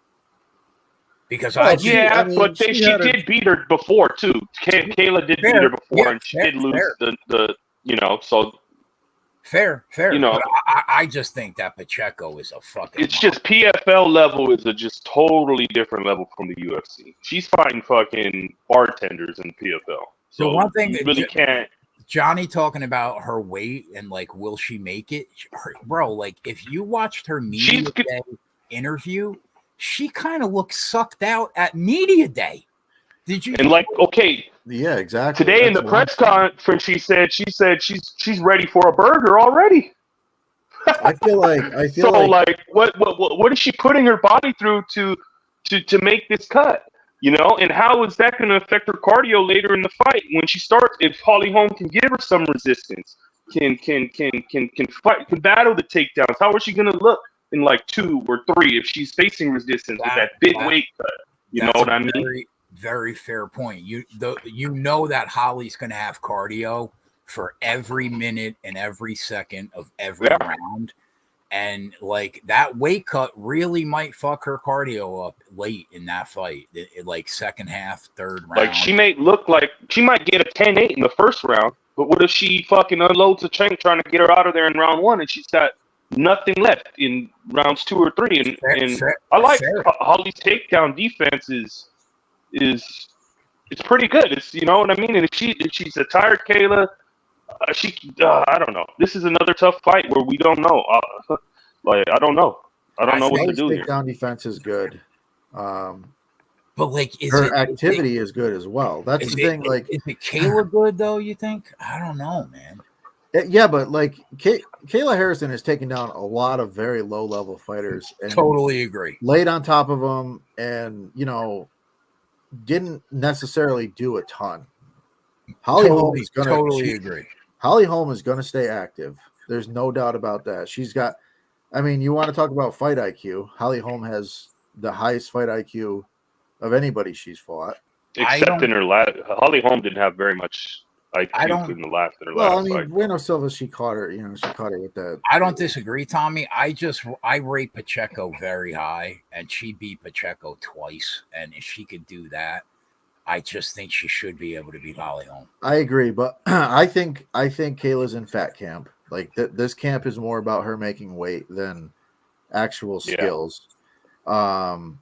Because but she did beat her before too. Kayla did beat her before, and she did lose the so. Fair. But I just think that Pacheco is a fucking. It's just PFL level is a just totally different level from the UFC. She's fighting fucking bartenders in PFL. So the one thing you really can't. Johnny talking about her weight and like, will she make it, bro? Like, if you watched her media day interview, she kind of looked sucked out at media day. Did you? And like, okay. Yeah, exactly. Today in the press conference, she said she's ready for a burger already. I feel like what is she putting her body through to make this cut? You know, and how is that going to affect her cardio later in the fight when she starts? If Holly Holm can give her some resistance, can fight, can battle the takedowns, how is she going to look in like 2 or 3 if she's facing resistance with that big weight cut? You know what I mean? Very, very fair point. You know that Holly's going to have cardio for every minute and every second of every round. And like that weight cut really might fuck her cardio up late in that fight, like second half, third round. Like she may look like she might get a 10-8 in the first round, but what if she fucking unloads a chunk trying to get her out of there in round 1 and she's got nothing left in rounds 2 or 3? I like Holly's takedown defense is it's pretty good. It's, you know what I mean. And if she's a tired Kayla. I don't know. This is another tough fight where we don't know. I don't know. I don't know what to do here. Takedown defense is good. But like, her activity is good as well. That's the thing. Like, is it Kayla good though? You think? I don't know, man. Yeah, but like Kayla Harrison has taken down a lot of very low level fighters. And totally agree. Laid on top of them, and didn't necessarily do a ton. Holly Holm is going to totally agree. Holly Holm is going to stay active. There's no doubt about that. She's got, I mean, you want to talk about fight IQ. Holly Holm has the highest fight IQ of anybody she's fought. Except in her last, Holly Holm didn't have very much IQ in her last fight. Bueno Silva, she caught her, she caught her with that. I don't disagree, Tommy. I rate Pacheco very high, and she beat Pacheco twice. And if she could do that, I just think she should be able to beat Holly Holm. I agree, but I think Kayla's in fat camp. Like this camp is more about her making weight than actual skills. And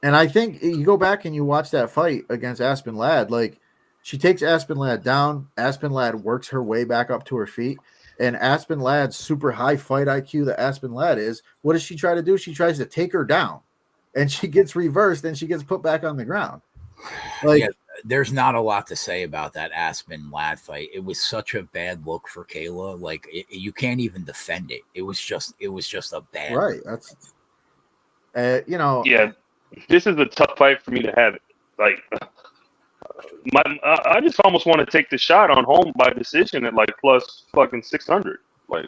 I think you go back and you watch that fight against Aspen Ladd. Like she takes Aspen Ladd down. Aspen Ladd works her way back up to her feet. And Aspen Ladd's super high fight IQ that Aspen Ladd is. What does she try to do? She tries to take her down, and she gets reversed and she gets put back on the ground. Like, there's not a lot to say about that Aspen Ladd fight. It was such a bad look for Kayla. Like you can't even defend it. It was just a bad right. Look. That's Yeah, this is a tough fight for me to have. Like, I just almost want to take the shot on Holm by decision at like plus fucking 600. Like,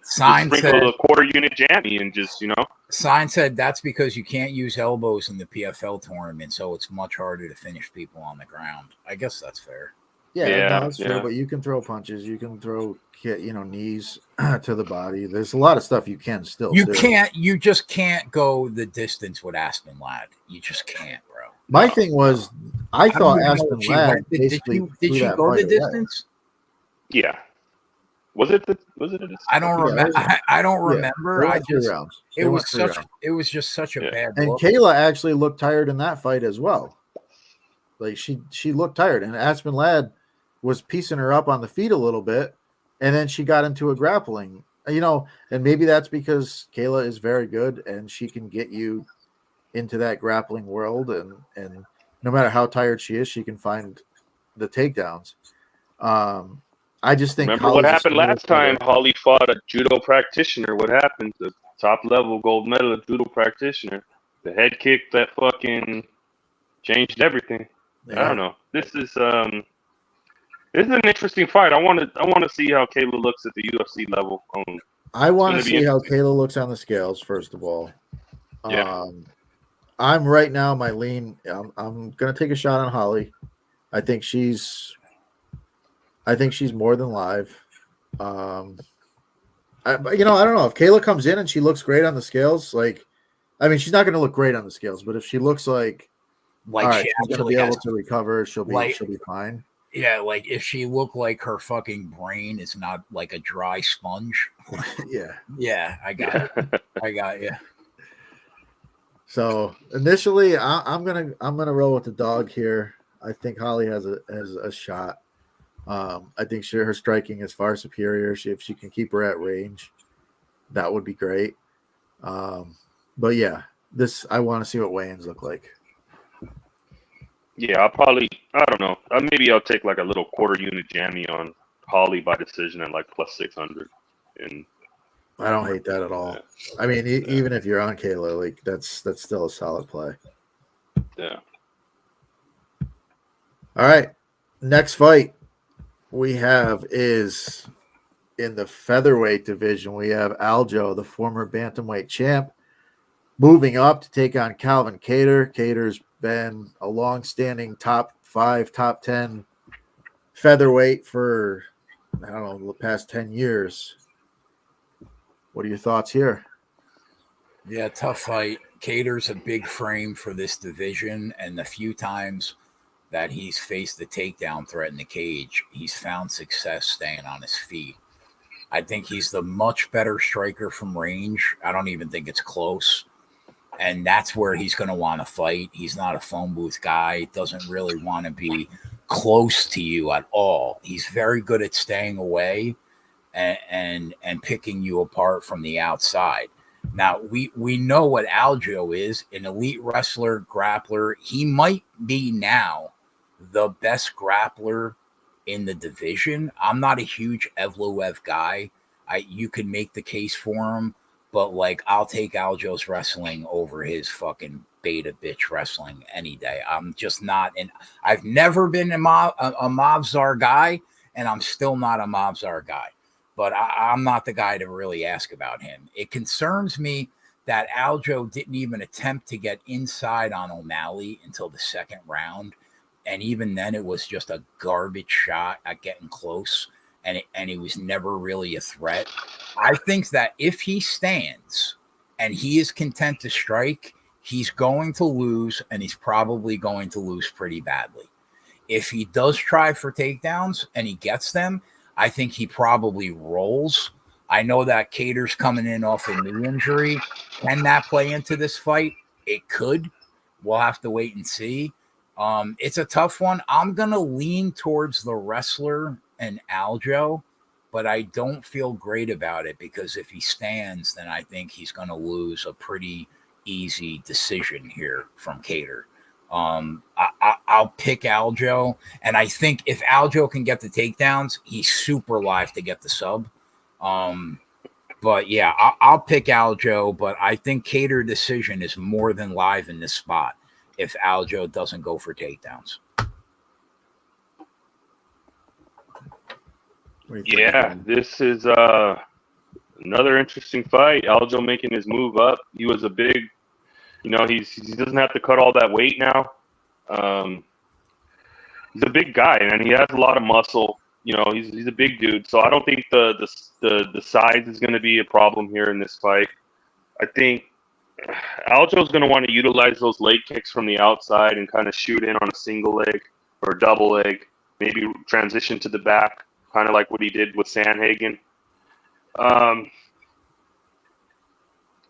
Sign just sprinkle a quarter unit jammy and just Sign said that's because you can't use elbows in the PFL tournament, so it's much harder to finish people on the ground. I guess that's fair. Yeah, that's true. But you can throw punches, you can throw knees to the body. There's a lot of stuff you can still do. You just can't go the distance with Aspen Ladd. You just can't, bro. My thing was, I thought Aspen Ladd basically did you go the distance? Yeah. Was it a I don't remember. I don't remember. It was just such a bad and look. Kayla actually looked tired in that fight as well. Like she looked tired, and Aspen Ladd was piecing her up on the feet a little bit, and then she got into a grappling. And maybe that's because Kayla is very good and she can get you into that grappling world, and no matter how tired she is, she can find the takedowns. I just think Remember what Holly's a happened smarter last time fighter. Holly fought a judo practitioner? What happened? The top level gold medal judo practitioner. The head kick that fucking changed everything. I Yeah. don't know. This is an interesting fight. I want to see how Kayla looks at the UFC level. I It's want going to to be see how interesting. Kayla looks on the scales, first of all. Yeah. I'm right now, my lean, I'm going to take a shot on Holly. I think she's more than live. I don't know if Kayla comes in and she looks great on the scales. Like, I mean, she's not going to look great on the scales, but if she looks like, all right, she she's going to actually be able has, to recover, she'll be fine. yeah, like if she looked like her fucking brain is not like a dry sponge. Yeah. Yeah, I got it. I got you. So initially, I'm gonna roll with the dog here. I think Holly has a shot. I think her striking is far superior. If she can keep her at range, that would be great. But yeah, I want to see what weigh-ins look like. Yeah, I don't know. Maybe I'll take like a little quarter unit jammy on Holly by decision at like plus 600. And I don't hate that at all. I mean, even if you're on Kayla, like that's still a solid play. Yeah. All right, next fight we have is in the featherweight division. We have Aljo, the former bantamweight champ, moving up to take on Calvin Kattar. Kattar's been a long-standing top 5, top 10 featherweight for, I don't know, the past 10 years. What are your thoughts here? Yeah, tough fight. Kattar's a big frame for this division, and the few times that he's faced the takedown threat in the cage, he's found success staying on his feet. I think he's the much better striker from range. I don't even think it's close. And that's where he's going to want to fight. He's not a phone booth guy, doesn't really want to be close to you at all. He's very good at staying away and picking you apart from the outside. Now, we know what Aljo is, an elite wrestler, grappler. He might be now the best grappler in the division. I'm not a huge Evloev guy. You can make the case for him, but like I'll take Aljo's wrestling over his fucking beta bitch wrestling any day. I'm just not I've never been a Mavzar guy, and I'm still not a Mavzar guy. But I'm not the guy to really ask about him. It concerns me that Aljo didn't even attempt to get inside on O'Malley until the second round. And even then, it was just a garbage shot at getting close. And he was never really a threat. I think that if he stands and he is content to strike, he's going to lose, and he's probably going to lose pretty badly. If he does try for takedowns and he gets them, I think he probably rolls. I know that Kattar's coming in off a knee injury. Can that play into this fight? It could. We'll have to wait and see. It's a tough one. I'm going to lean towards the wrestler and Aljo, but I don't feel great about it because if he stands, then I think he's going to lose a pretty easy decision here from Kattar. I'll pick Aljo, and I think if Aljo can get the takedowns, he's super live to get the sub. But yeah, I'll pick Aljo, but I think Kattar decision is more than live in this spot if Aljo doesn't go for takedowns. Yeah, this is another interesting fight. Aljo making his move up. He was a big, he doesn't have to cut all that weight now. He's a big guy, and he has a lot of muscle. He's a big dude, so I don't think the size is going to be a problem here in this fight. I think Aljo's going to want to utilize those leg kicks from the outside and kind of shoot in on a single leg or a double leg, maybe transition to the back, kind of like what he did with Sandhagen.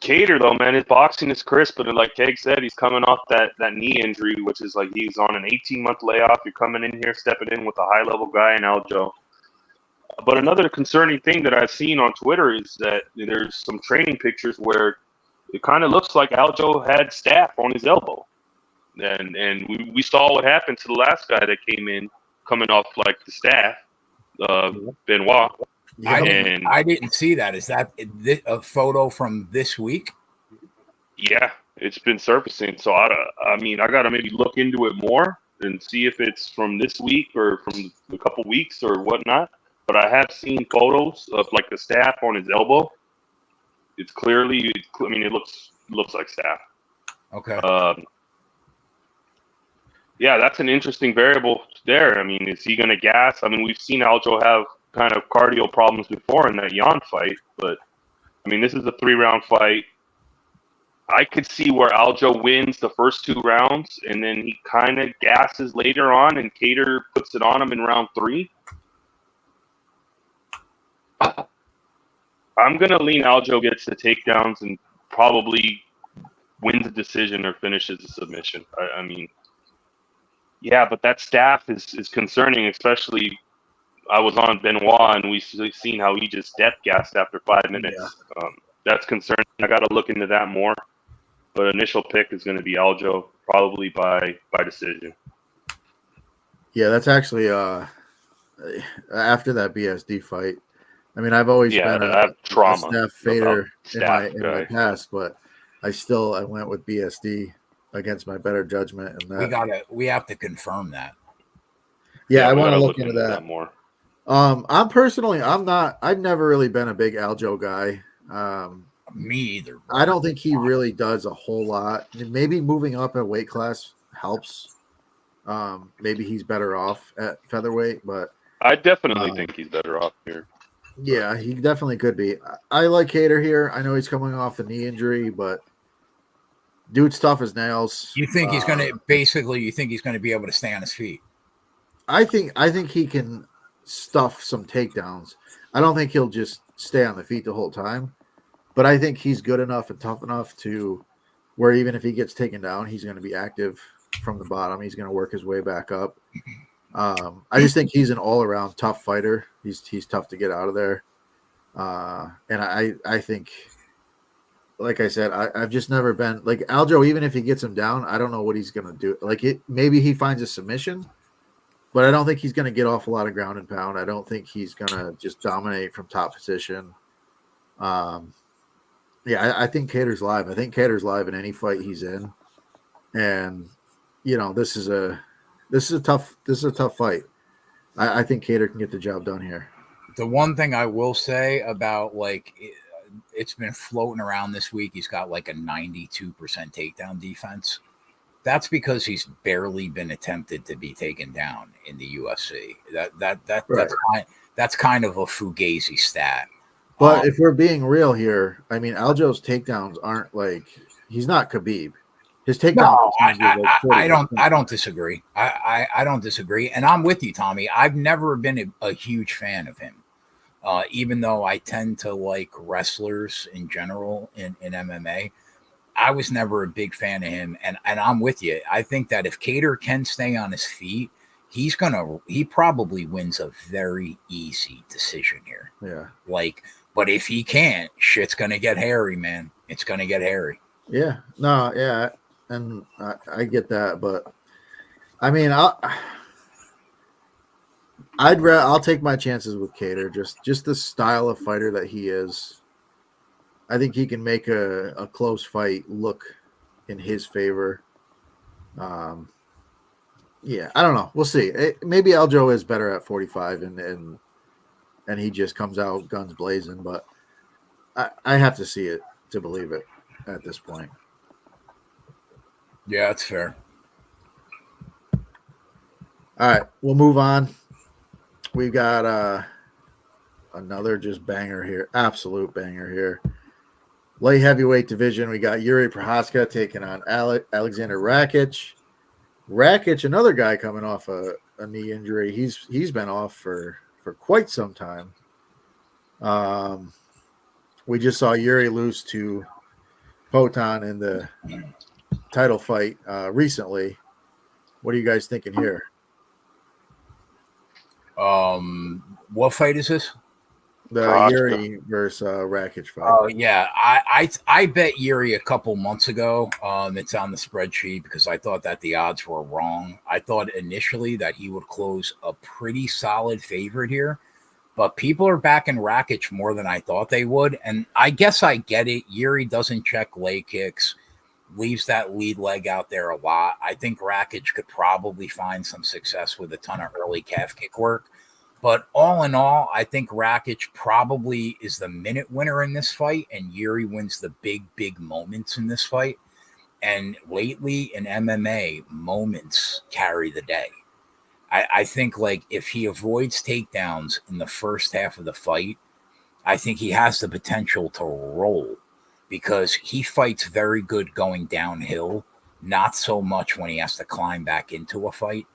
Kattar, though, man, his boxing is crisp, but like Keg said, he's coming off that knee injury, which is like he's on an 18-month layoff. You're coming in here, stepping in with a high-level guy in Aljo. But another concerning thing that I've seen on Twitter is that there's some training pictures where it kind of looks like Aljo had staph on his elbow. And we saw what happened to the last guy that came in coming off like the staph, Benoit. I didn't see that. Is that a photo from this week? Yeah, it's been surfacing. So I mean, I got to maybe look into it more and see if it's from this week or from a couple weeks or whatnot. But I have seen photos of like the staph on his elbow. It's clearly, I mean, it looks like staph. Okay. Yeah, that's an interesting variable there. I mean, is he going to gas? I mean, we've seen Aljo have kind of cardio problems before in that Jan fight, but I mean, this is a 3-round fight. I could see where Aljo wins the first 2 rounds, and then he kind of gasses later on, and Cater puts it on him in round 3. I'm going to lean Aljo gets the takedowns and probably wins a decision or finishes the submission. I mean, yeah, but that staph is concerning, especially I was on Benoit, and we've seen how he just death gassed after 5 minutes. Yeah. That's concerning. I got to look into that more. But initial pick is going to be Aljo, probably by decision. Yeah, that's actually after that BSD fight. I mean, I've always been a staph fader in my past, but I went with BSD against my better judgment. And we have to confirm that. Yeah, I want to look into that more. I've never really been a big Aljo guy. Me either. Bro. I don't think he really does a whole lot. Maybe moving up a weight class helps. Maybe he's better off at featherweight, but I definitely think he's better off here. Yeah, he definitely could be. I like Cater here. I know he's coming off a knee injury, but dude's tough as nails. You think he's going to be able to stay on his feet? I think he can stuff some takedowns. I don't think he'll just stay on the feet the whole time, but I think he's good enough and tough enough to where even if he gets taken down, he's going to be active from the bottom. He's going to work his way back up. I just think he's an all-around tough fighter. He's tough to get out of there. And I think, like I said, I've just never been like Aljo. Even if he gets him down, I don't know what he's going to do. Like maybe he finds a submission, but I don't think he's going to get off a lot of ground and pound. I don't think he's going to just dominate from top position. Yeah, I think Cater's live. I think Cater's live in any fight he's in. And, this is a tough fight. I think Cater can get the job done here. The one thing I will say about it's been floating around this week, he's got like a 92% takedown defense. That's because he's barely been attempted to be taken down in the UFC. That's kind of a fugazi stat. But if we're being real here, I mean, Aljo's takedowns aren't he's not Khabib. His takedown. No, I don't disagree. I don't disagree, and I'm with you, Tommy. I've never been a huge fan of him, even though I tend to like wrestlers in general in MMA. I was never a big fan of him, and I'm with you. I think that if Cater can stay on his feet, he probably wins a very easy decision here. Yeah. But if he can't, shit's gonna get hairy, man. It's gonna get hairy. Yeah. No. Yeah. And I get that, but I mean, I'll take my chances with Cater. Just the style of fighter that he is. I think he can make a close fight look in his favor. Yeah, I don't know. We'll see. Maybe Aljo is better at 45, and he just comes out guns blazing. But I have to see it to believe it at this point. Yeah, that's fair. All right, we'll move on. We've got another just banger here, absolute banger here. Light heavyweight division, we got Yuri Prochazka taking on Alexander Rakic. Rakic, another guy coming off a knee injury. He's been off for quite some time. We just saw Yuri lose to Potan in the title fight recently. What are you guys thinking here? What fight is this? The Yuri versus Rakic fight. Oh yeah, I bet Yuri a couple months ago. It's on the spreadsheet because I thought that the odds were wrong. I thought initially that he would close a pretty solid favorite here, but people are backing Rakic more than I thought they would, and I guess I get it. Yuri doesn't check leg kicks, leaves that lead leg out there a lot. I think Rakic could probably find some success with a ton of early calf kick work. But all in all, I think Rakic probably is the minute winner in this fight, and Yuri wins the big moments in this fight. And lately in MMA, moments carry the day. I think like if he avoids takedowns in the first half of the fight, I think he has the potential to roll because he fights very good going downhill, not so much when he has to climb back into a fight.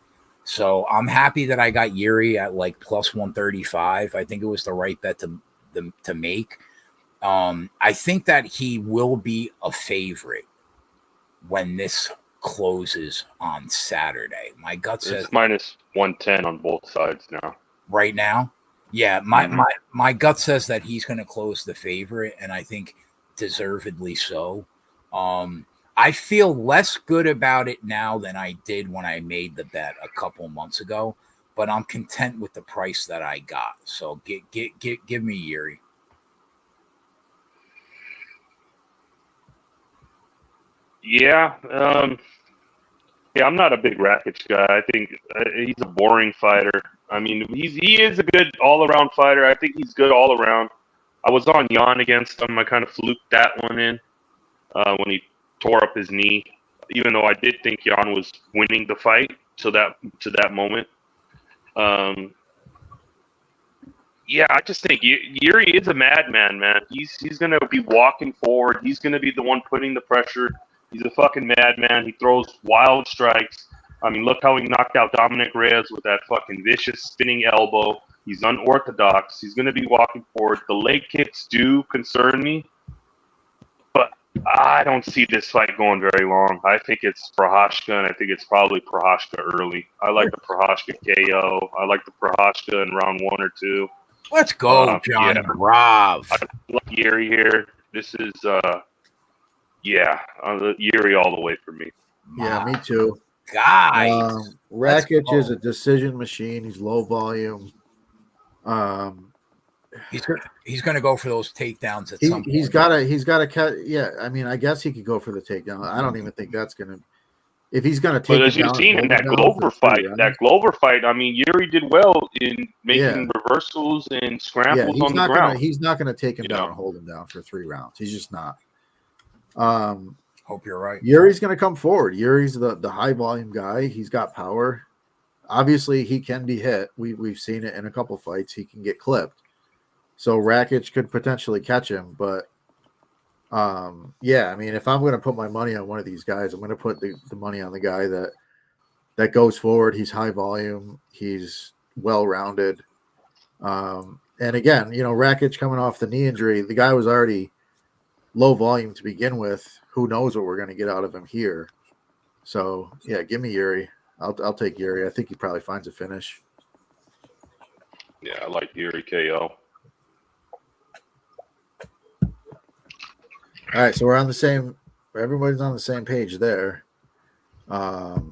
So I'm happy that I got Yuri at like plus 135. I think it was the right bet to make. I think that he will be a favorite when this closes on Saturday. My gut says it's minus 110 on both sides now. Right now? Yeah, my gut says that he's going to close the favorite, and I think deservedly so. I feel less good about it now than I did when I made the bet a couple months ago, but I'm content with the price that I got. So give me Yuri. Yeah, I'm not a big Rakic guy. I think he's a boring fighter. I mean, he is a good all-around fighter. I think he's good all around. I was on Jan against him. I kind of fluked that one in when he tore up his knee, even though I did think Jan was winning the fight to that moment. Yeah, I just think Yuri is a madman, man. He's gonna be walking forward. He's gonna be the one putting the pressure. He's a fucking madman. He throws wild strikes. I mean, look how he knocked out Dominic Reyes with that fucking vicious spinning elbow. He's unorthodox. He's gonna be walking forward. The leg kicks do concern me, but I don't see this fight going very long. I think it's Prochazka, and I think it's probably Prochazka early. I like the Prochazka KO. I like the Prochazka in round 1 or 2. Let's go, Johnny Brav. I like Yuri here. This is, Yuri all the way for me. Yeah, me too. Guys. Rakic is a decision machine. He's low volume. He's going to go for those takedowns at some point. He's got to catch. Yeah, I mean, I guess he could go for the takedown. I don't even think that's going to. If he's going to take. But as you've seen in that Glover fight, I mean, Yuri did well in making reversals and scrambles on the ground. He's not going to take him down and hold him down for 3 rounds. He's just not. Hope you're right. Yuri's going to come forward. Yuri's the high volume guy. He's got power. Obviously, he can be hit. We've seen it in a couple fights. He can get clipped. So Rakic could potentially catch him, but I mean, if I'm going to put my money on one of these guys, I'm going to put the money on the guy that goes forward. He's high volume. He's well-rounded. And again, Rakic coming off the knee injury, the guy was already low volume to begin with. Who knows what we're going to get out of him here? So yeah, give me Yuri. I'll take Yuri. I think he probably finds a finish. Yeah, I like Yuri KO. All right, so we're on the same. Everybody's on the same page there. Our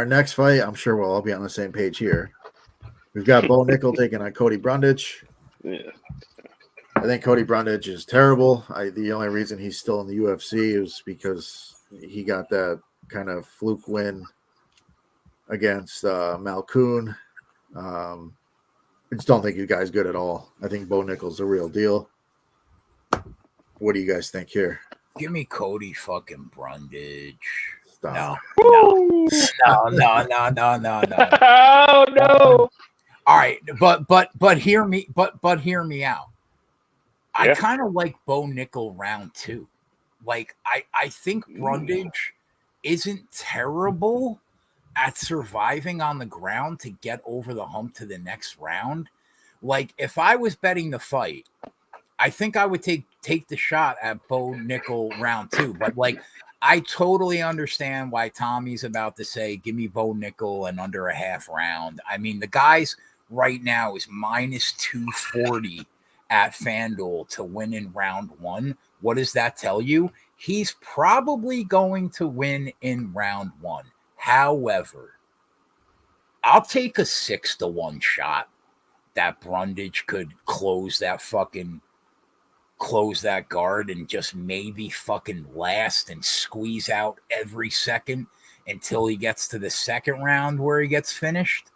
next fight, I'm sure we'll all be on the same page here. We've got Bo Nickel taking on Cody Brundage. Yeah, I think Cody Brundage is terrible. The only reason he's still in the UFC is because he got that kind of fluke win against Malkoon. I just don't think you guys good at all. I think Bo Nickel's the real deal. What do you guys think here? Give me Cody fucking Brundage. Stop. No. Oh no. All right, but hear me out. I kind of like Bo Nickel round 2. Like I think Brundage isn't terrible at surviving on the ground to get over the hump to the next round. Like if I was betting the fight, I think I would take the shot at Bo Nickel round 2. But like I totally understand why Tommy's about to say, give me Bo Nickel and under a half round. I mean, the guy's right now is minus 240 at FanDuel to win in round one. What does that tell you? He's probably going to win in round one. However, I'll take a 6-1 shot that Brundage could close that guard and just maybe fucking last and squeeze out every second until he gets to the second round where he gets finished.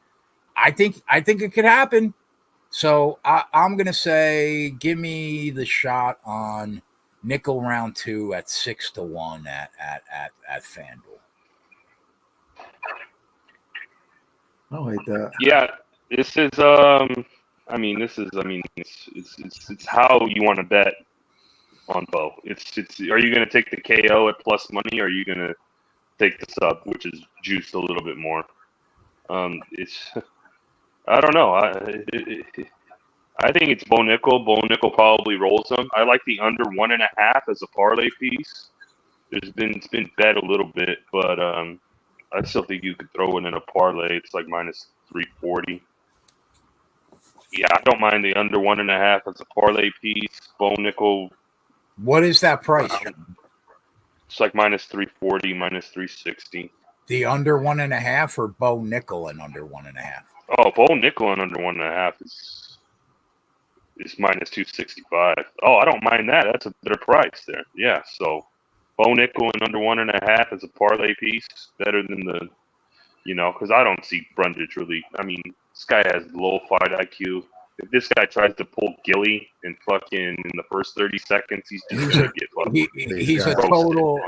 I think it could happen. So I'm gonna say, give me the shot on nickel round 2 at 6-1 at FanDuel. I don't hate that. Yeah, this is it's how you want to bet on Bo. It's are you going to take the KO at plus money, or are you going to take the sub, which is juiced a little bit more? It's I don't know. I think it's Bo Nickel. Bo Nickel probably rolls them. I like the under 1.5 as a parlay piece. It's been bet a little bit, but I still think you could throw it in a parlay. It's like minus 340. Yeah, I don't mind the under 1.5 as a parlay piece. Bo Nickel. What is that price? It's like minus 340, minus 360. The under 1.5 or Bo Nickel and under 1.5? Oh, Bo Nickel and under 1.5 is minus 265. Oh, I don't mind that. That's a better price there. Yeah, so Bo Nickel and under 1.5 as a parlay piece, better than the, because I don't see Brundage really. I mean, this guy has low fight IQ. If this guy tries to pull Gilly and fucking in the first 30 seconds, he's just gonna get fucking. He's a total.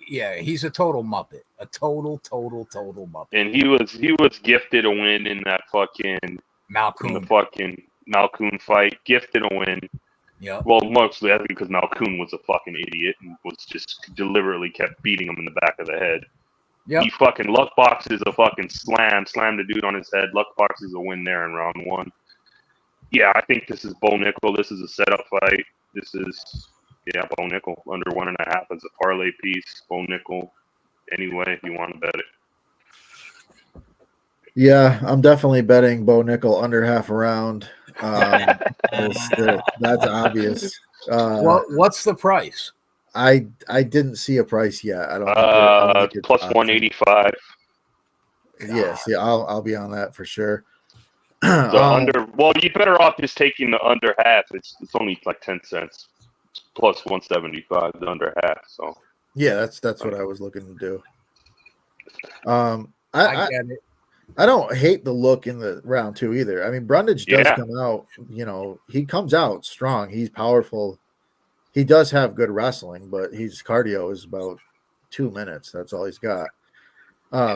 He's a total muppet. A total muppet. And he was gifted a win in that fucking Malkoon. In the fucking Malkoon fight. Gifted a win. Yeah. Well, mostly that's because Malkoon was a fucking idiot and was just deliberately kept beating him in the back of the head. Yeah. He fucking luck boxes a fucking slammed the dude on his head. Luck boxes a win there in round 1. Yeah, I think this is Bo Nickel. This is a setup fight. This is Bo Nickel under 1.5 as a parlay piece. Bo Nickel. Anyway, if you want to bet it. Yeah, I'm definitely betting Bo Nickel under half a round. That's obvious. What's the price? I didn't see a price yet. I don't think it's plus 185. Yes, yeah, I'll be on that for sure. You better off just taking the under half. It's only like 10 cents. It's plus 175 the under half. So yeah, that's what I was looking to do. I get it. I don't hate the look in the round 2 either. I mean, Brundage does come out, he comes out strong. He's powerful. He does have good wrestling, but his cardio is about 2 minutes. That's all he's got.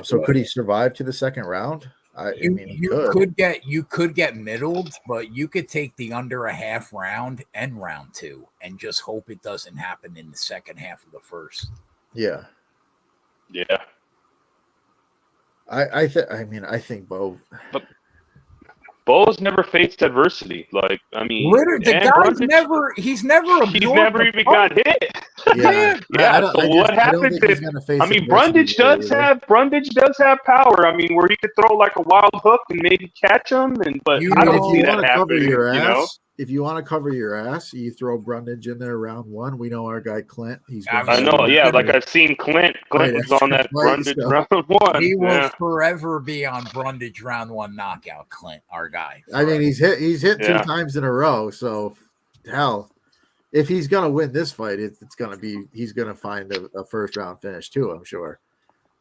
So could he survive to the second round? You could get middled, but you could take the under a half round and round 2 and just hope it doesn't happen in the second half of the first. Yeah. Yeah. I think Bo. But Bo's never faced adversity. Like, I mean, literally, the guy's he's never even got hit. Yeah. So what happens if? I mean, Brundage does have power. I mean, where he could throw like a wild hook and maybe catch him. But I don't see that happening. If you want to cover your ass, you throw Brundage in there round 1. We know our guy Clint. I know. Yeah, like I've seen Clint. Clint was on that Brundage round 1. He will forever be on Brundage round 1 knockout. Clint, our guy. Forever. I mean, he's hit 2 times in a row. So hell, if he's gonna win this fight, it's gonna be he's gonna find a first round finish too. I'm sure.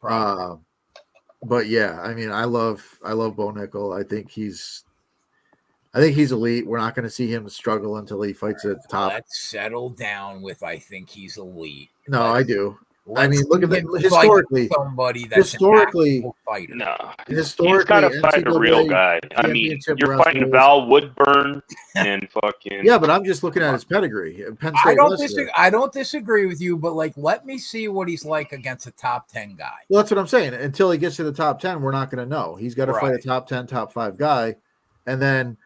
But yeah, I mean, I love Bo Nickel. I think he's elite. We're not going to see him struggle until he fights at the top. Let's settle down with I think he's elite. No, I do. I mean, look at historically. Somebody that's historically, he's got to fight a real guy. I mean, you're fighting Val Woodburn and fucking. Yeah, but I'm just looking at his pedigree. I don't disagree with you, but let me see what he's like against a top 10 guy. Well, that's what I'm saying. Until he gets to the top 10, we're not going to know. He's got to fight a top 10, top 5 guy, and then.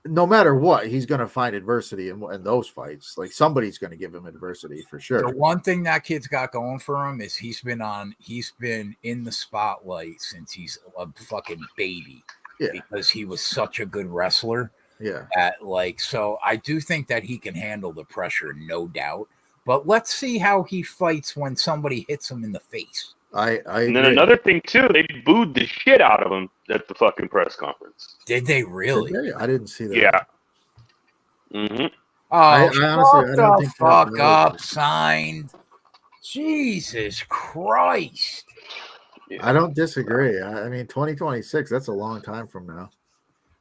No matter what, he's going to find adversity in those fights. Like somebody's going to give him adversity for sure. The one thing that kid's got going for him is he's been in the spotlight since he's a fucking baby. Yeah. because he was such a good wrestler. Yeah. So I do think that he can handle the pressure, no doubt. But let's see how he fights when somebody hits him in the face. I And then agree. another thing too, they booed the shit out of him at the fucking press conference. Did they really? Did they? I didn't see that. Yeah. Mm-hmm. Oh, I honestly, shut I don't the think fuck that up, signed. Jesus Christ. Yeah. I don't disagree. I mean, 2026, that's a long time from now.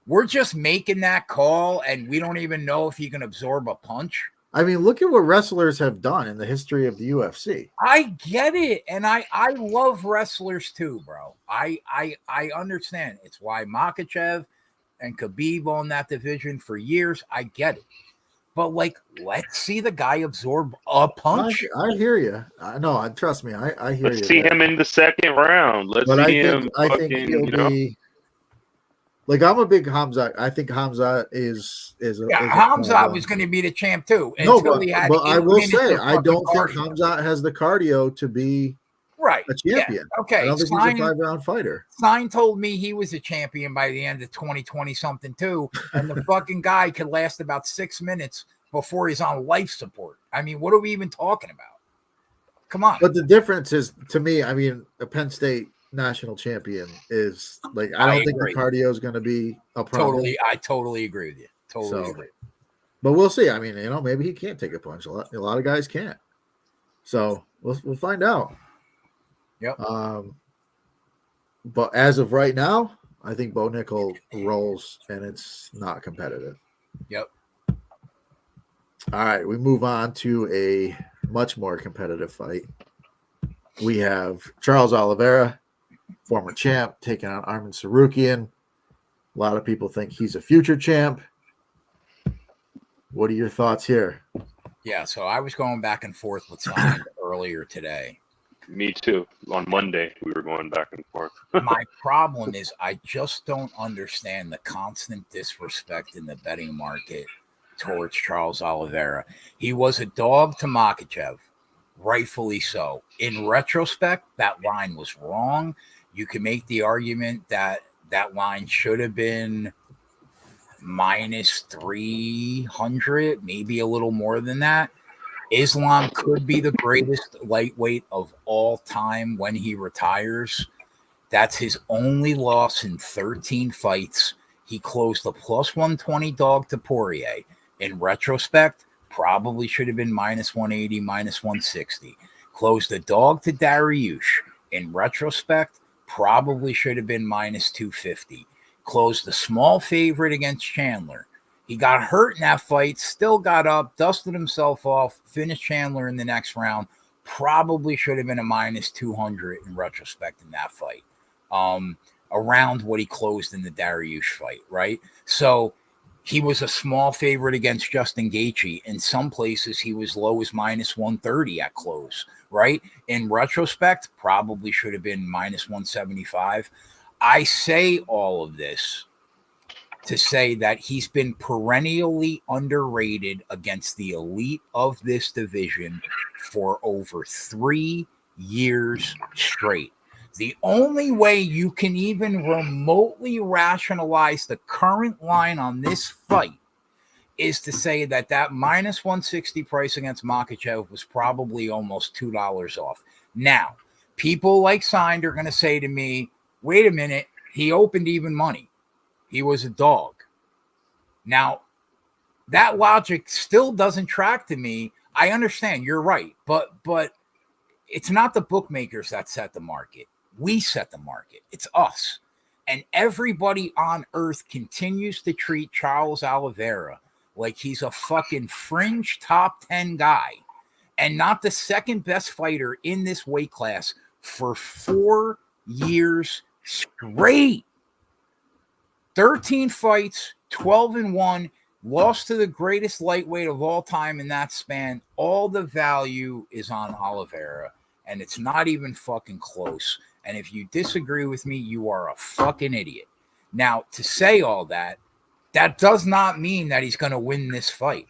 We're just making that call, and we don't even know if he can absorb a punch. I mean, look at what wrestlers have done in the history of the UFC. I get it, and I love wrestlers too, bro. I understand. It's why Makachev and Khabib own that division for years. I get it. But, like, let's see the guy absorb a punch. I hear you. I know. Trust me. I hear you. Let's see him in the second round. Let's But see him. I think he'll be. Like, I'm a big Hamza. I think Hamza is Hamza was going to be the champ too. No, but I will say I don't think Hamza has the cardio to be a champion. Yeah. Okay. I don't think he's a 5-round fighter. Stein told me he was a champion by the end of 2020 something too, and the fucking guy could last about 6 minutes before he's on life support. I mean, what are we even talking about? Come on. But the difference is, to me, I mean, a Penn State national champion is like, I don't think the cardio is going to be a problem. I totally agree with you. Totally agree. But we'll see. I mean, maybe he can't take a punch. A lot of guys can't. So we'll find out. Yep. But as of right now, I think Bo Nickel rolls, and it's not competitive. Yep. All right, we move on to a much more competitive fight. We have Charles Oliveira, former champ, taking on Arman Tsarukyan. A lot of people think he's a future champ. What are your thoughts here? Yeah, so I was going back and forth with someone earlier today. Me too. On Monday, we were going back and forth. My problem is I just don't understand the constant disrespect in the betting market towards Charles Oliveira. He was a dog to Makachev, rightfully so. In retrospect, that line was wrong. You can make the argument that that line should have been minus 300, maybe a little more than that. Islam could be the greatest lightweight of all time when he retires. That's his only loss in 13 fights. He closed a plus 120 dog to Poirier. In retrospect, probably should have been minus 180, minus 160. Closed a dog to Dariush. In retrospect, probably should have been minus 250. Closed a small favorite against Chandler. He got hurt in that fight, still got up, dusted himself off, finished Chandler in the next round. Probably should have been a minus 200 in retrospect in that fight. Around what he closed in the Dariush fight, right? So he was a small favorite against Justin Gaethje. In some places, he was low as minus 130 at close, right? In retrospect, probably should have been minus 175. I say all of this to say that he's been perennially underrated against the elite of this division for over 3 years straight. The only way you can even remotely rationalize the current line on this fight is to say that that minus 160 price against Makachev was probably almost $2 off. Now, people like Signed are going to say to me, wait a minute, he opened even money. He was a dog. Now, that logic still doesn't track to me. I understand, you're right, but it's not the bookmakers that set the market. We set the market. It's us. And everybody on earth continues to treat Charles Oliveira like he's a fucking fringe top 10 guy and not the second best fighter in this weight class for 4 years straight. 13 fights, 12-1, lost to the greatest lightweight of all time in that span. All the value is on Oliveira, and it's not even fucking close. And if you disagree with me, you are a fucking idiot. Now, to say all that, that does not mean that he's going to win this fight.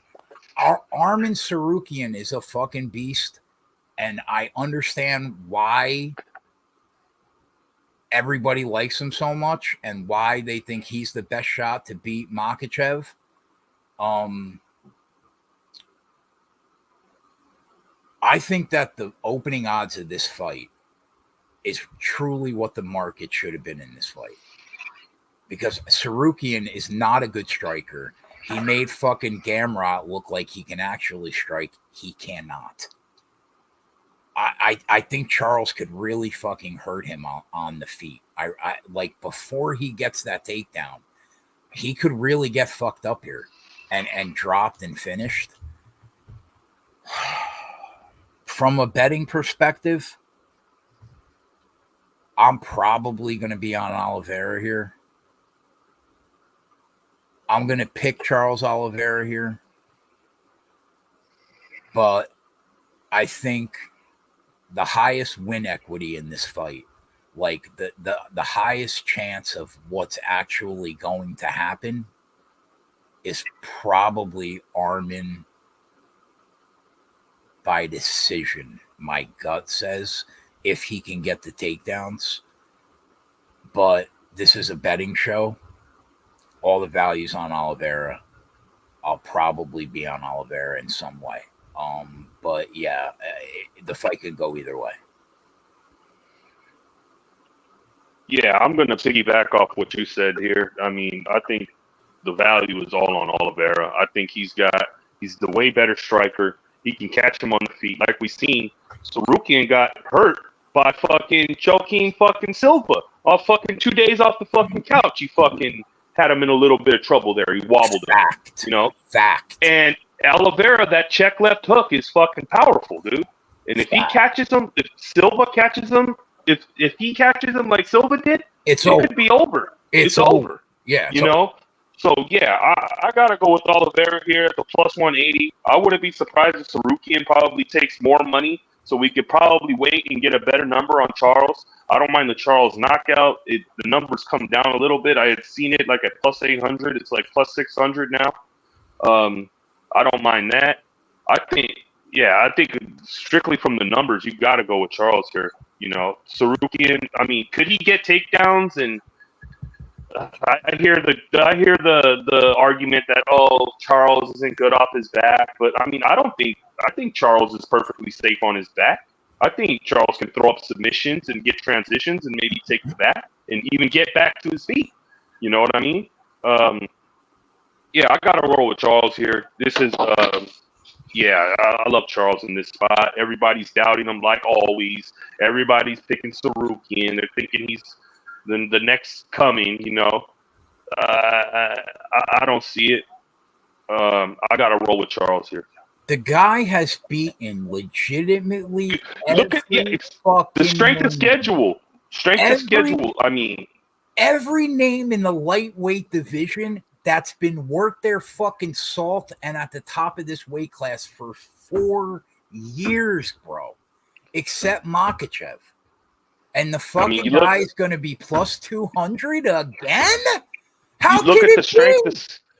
Arman Tsarukyan is a fucking beast, and I understand why everybody likes him so much and why they think he's the best shot to beat Makhachev. I think that the opening odds of this fight is truly what the market should have been in this fight. Because Sarukian is not a good striker. He made fucking Gamrot look like he can actually strike. He cannot. I think Charles could really fucking hurt him on the feet. I like before he gets that takedown, he could really get fucked up here and dropped and finished. From a betting perspective, I'm probably going to be on Oliveira here. I'm going to pick Charles Oliveira here. But I think the highest win equity in this fight, like the highest chance of what's actually going to happen, is probably Armin by decision. My gut says if he can get the takedowns. But this is a betting show. All the values on Oliveira. I'll probably be on Oliveira in some way. But yeah, the fight could go either way. Yeah, I'm going to piggyback off what you said here. I mean, I think the value is all on Oliveira. I think he's the way better striker. He can catch him on the feet. Like we seen, Sarukian got hurt by fucking Joaquin fucking Silva off fucking 2 days off the fucking couch. He fucking had him in a little bit of trouble there. He wobbled him, Fact. And Oliveira, that check left hook is fucking powerful, dude. And if he catches him, if Silva catches him, if he catches him like Silva did, it could be over. It's over. Yeah. You know? So, yeah, I got to go with Oliveira here at the plus 180. I wouldn't be surprised if Sarukian probably takes more money, so we could probably wait and get a better number on Charles. I don't mind the Charles knockout. The numbers come down a little bit. I had seen it like at plus 800. It's like plus 600 now. I don't mind that. I think strictly from the numbers, you got to go with Charles here. You know, Sarukian. I mean, could he get takedowns? And I hear the argument that Charles isn't good off his back, but I mean, I think Charles is perfectly safe on his back. I think Charles can throw up submissions and get transitions and maybe take the back and even get back to his feet. You know what I mean? Yeah, I got to roll with Charles here. This is, I love Charles in this spot. Everybody's doubting him like always. Everybody's picking Sarukian. They're thinking he's the next coming, you know. I don't see it. I got to roll with Charles here. The guy has beaten legitimately. Look at the strength of schedule. I mean, every name in the lightweight division that's been worth their fucking salt and at the top of this weight class for 4 years, bro, except Makhachev. And the fucking guy's going to be plus 200 again? How can it be?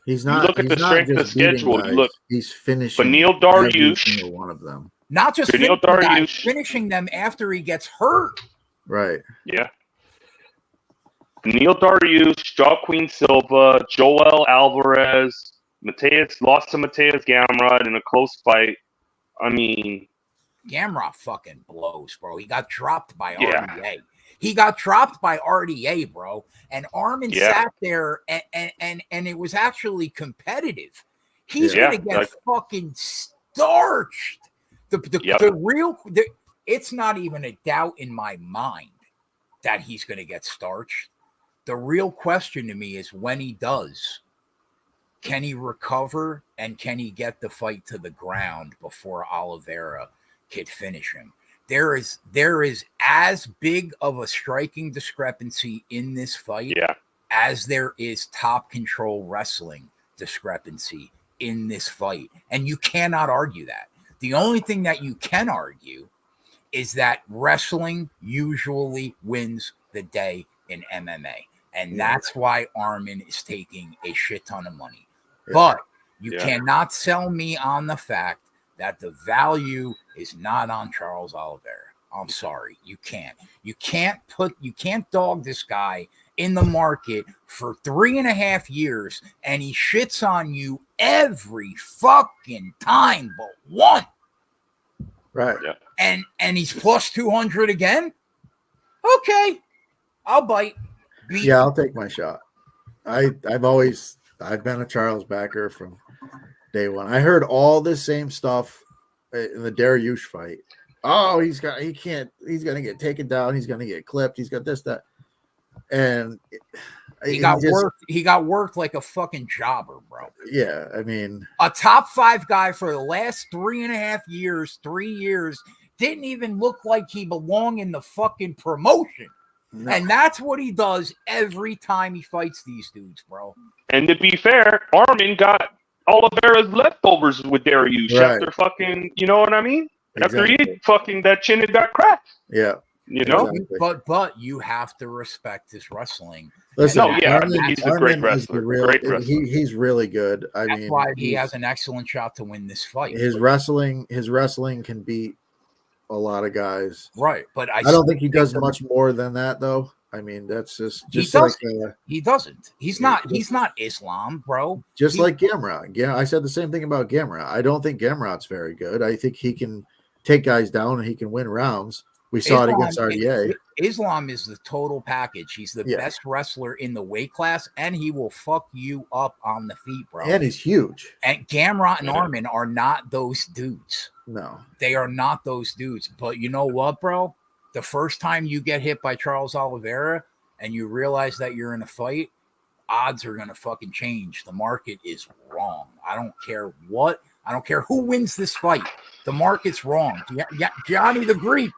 He's not. You look at the strength of the schedule. He's finishing. Beneil Dariush, one of them. Not just finishing them after he gets hurt. Right. Yeah. Beneil Dariush, Joaquin Silva, Joel Alvarez, lost to Mateus Gamrot in a close fight. I mean, Gamrot fucking blows, bro. He got dropped by RDA. He got dropped by RDA, bro. And Armin sat there, and it was actually competitive. He's going to get fucking starched. It's not even a doubt in my mind that he's going to get starched. The real question to me is when he does, can he recover and can he get the fight to the ground before Oliveira could finish him? There is as big of a striking discrepancy in this fight as there is top control wrestling discrepancy in this fight. And you cannot argue that. The only thing that you can argue is that wrestling usually wins the day in MMA. And that's why Armin is taking a shit ton of money. But you cannot sell me on the fact that the value is not on Charles Oliveira. I'm sorry. You can't. You can't dog this guy in the market for 3.5 years, and he shits on you every fucking time but one. Right. Yeah. And he's plus 200 again? Okay. I'll bite. Yeah, I'll take my shot. I've been a Charles backer from day one. I heard all the same stuff in the Dariush fight. Oh, he's gonna get taken down, he's gonna get clipped, he's got this, that. And he got worked like a fucking jobber, bro. Yeah, I mean, a top 5 guy for the last 3.5 years, 3 years, didn't even look like he belonged in the fucking promotion. No. And that's what he does every time he fights these dudes, bro. And to be fair, Armin got Oliveira's leftovers with Dariush after fucking, you know what I mean? Exactly. After he fucking, that chin had got cracked. Yeah. You know? Exactly. But you have to respect his wrestling. Listen, he's a great wrestler. He's really good. That's why he has an excellent shot to win this fight. His wrestling can beat a lot of guys. Right. But I don't think he does much more than that, though. I mean, that's just he doesn't. He's not Islam, bro. Like Gamrot. Yeah, I said the same thing about Gamrot. I don't think Gamrot's very good. I think he can take guys down and he can win rounds. We saw it against RDA. Islam is the total package. He's the best wrestler in the weight class, and he will fuck you up on the feet, bro. And he's huge. And Gamrot and Armin are not those dudes. No. They are not those dudes. But you know what, bro? The first time you get hit by Charles Oliveira and you realize that you're in a fight, odds are going to fucking change. The market is wrong. I don't care what. I don't care who wins this fight. The market's wrong. Johnny the Greek.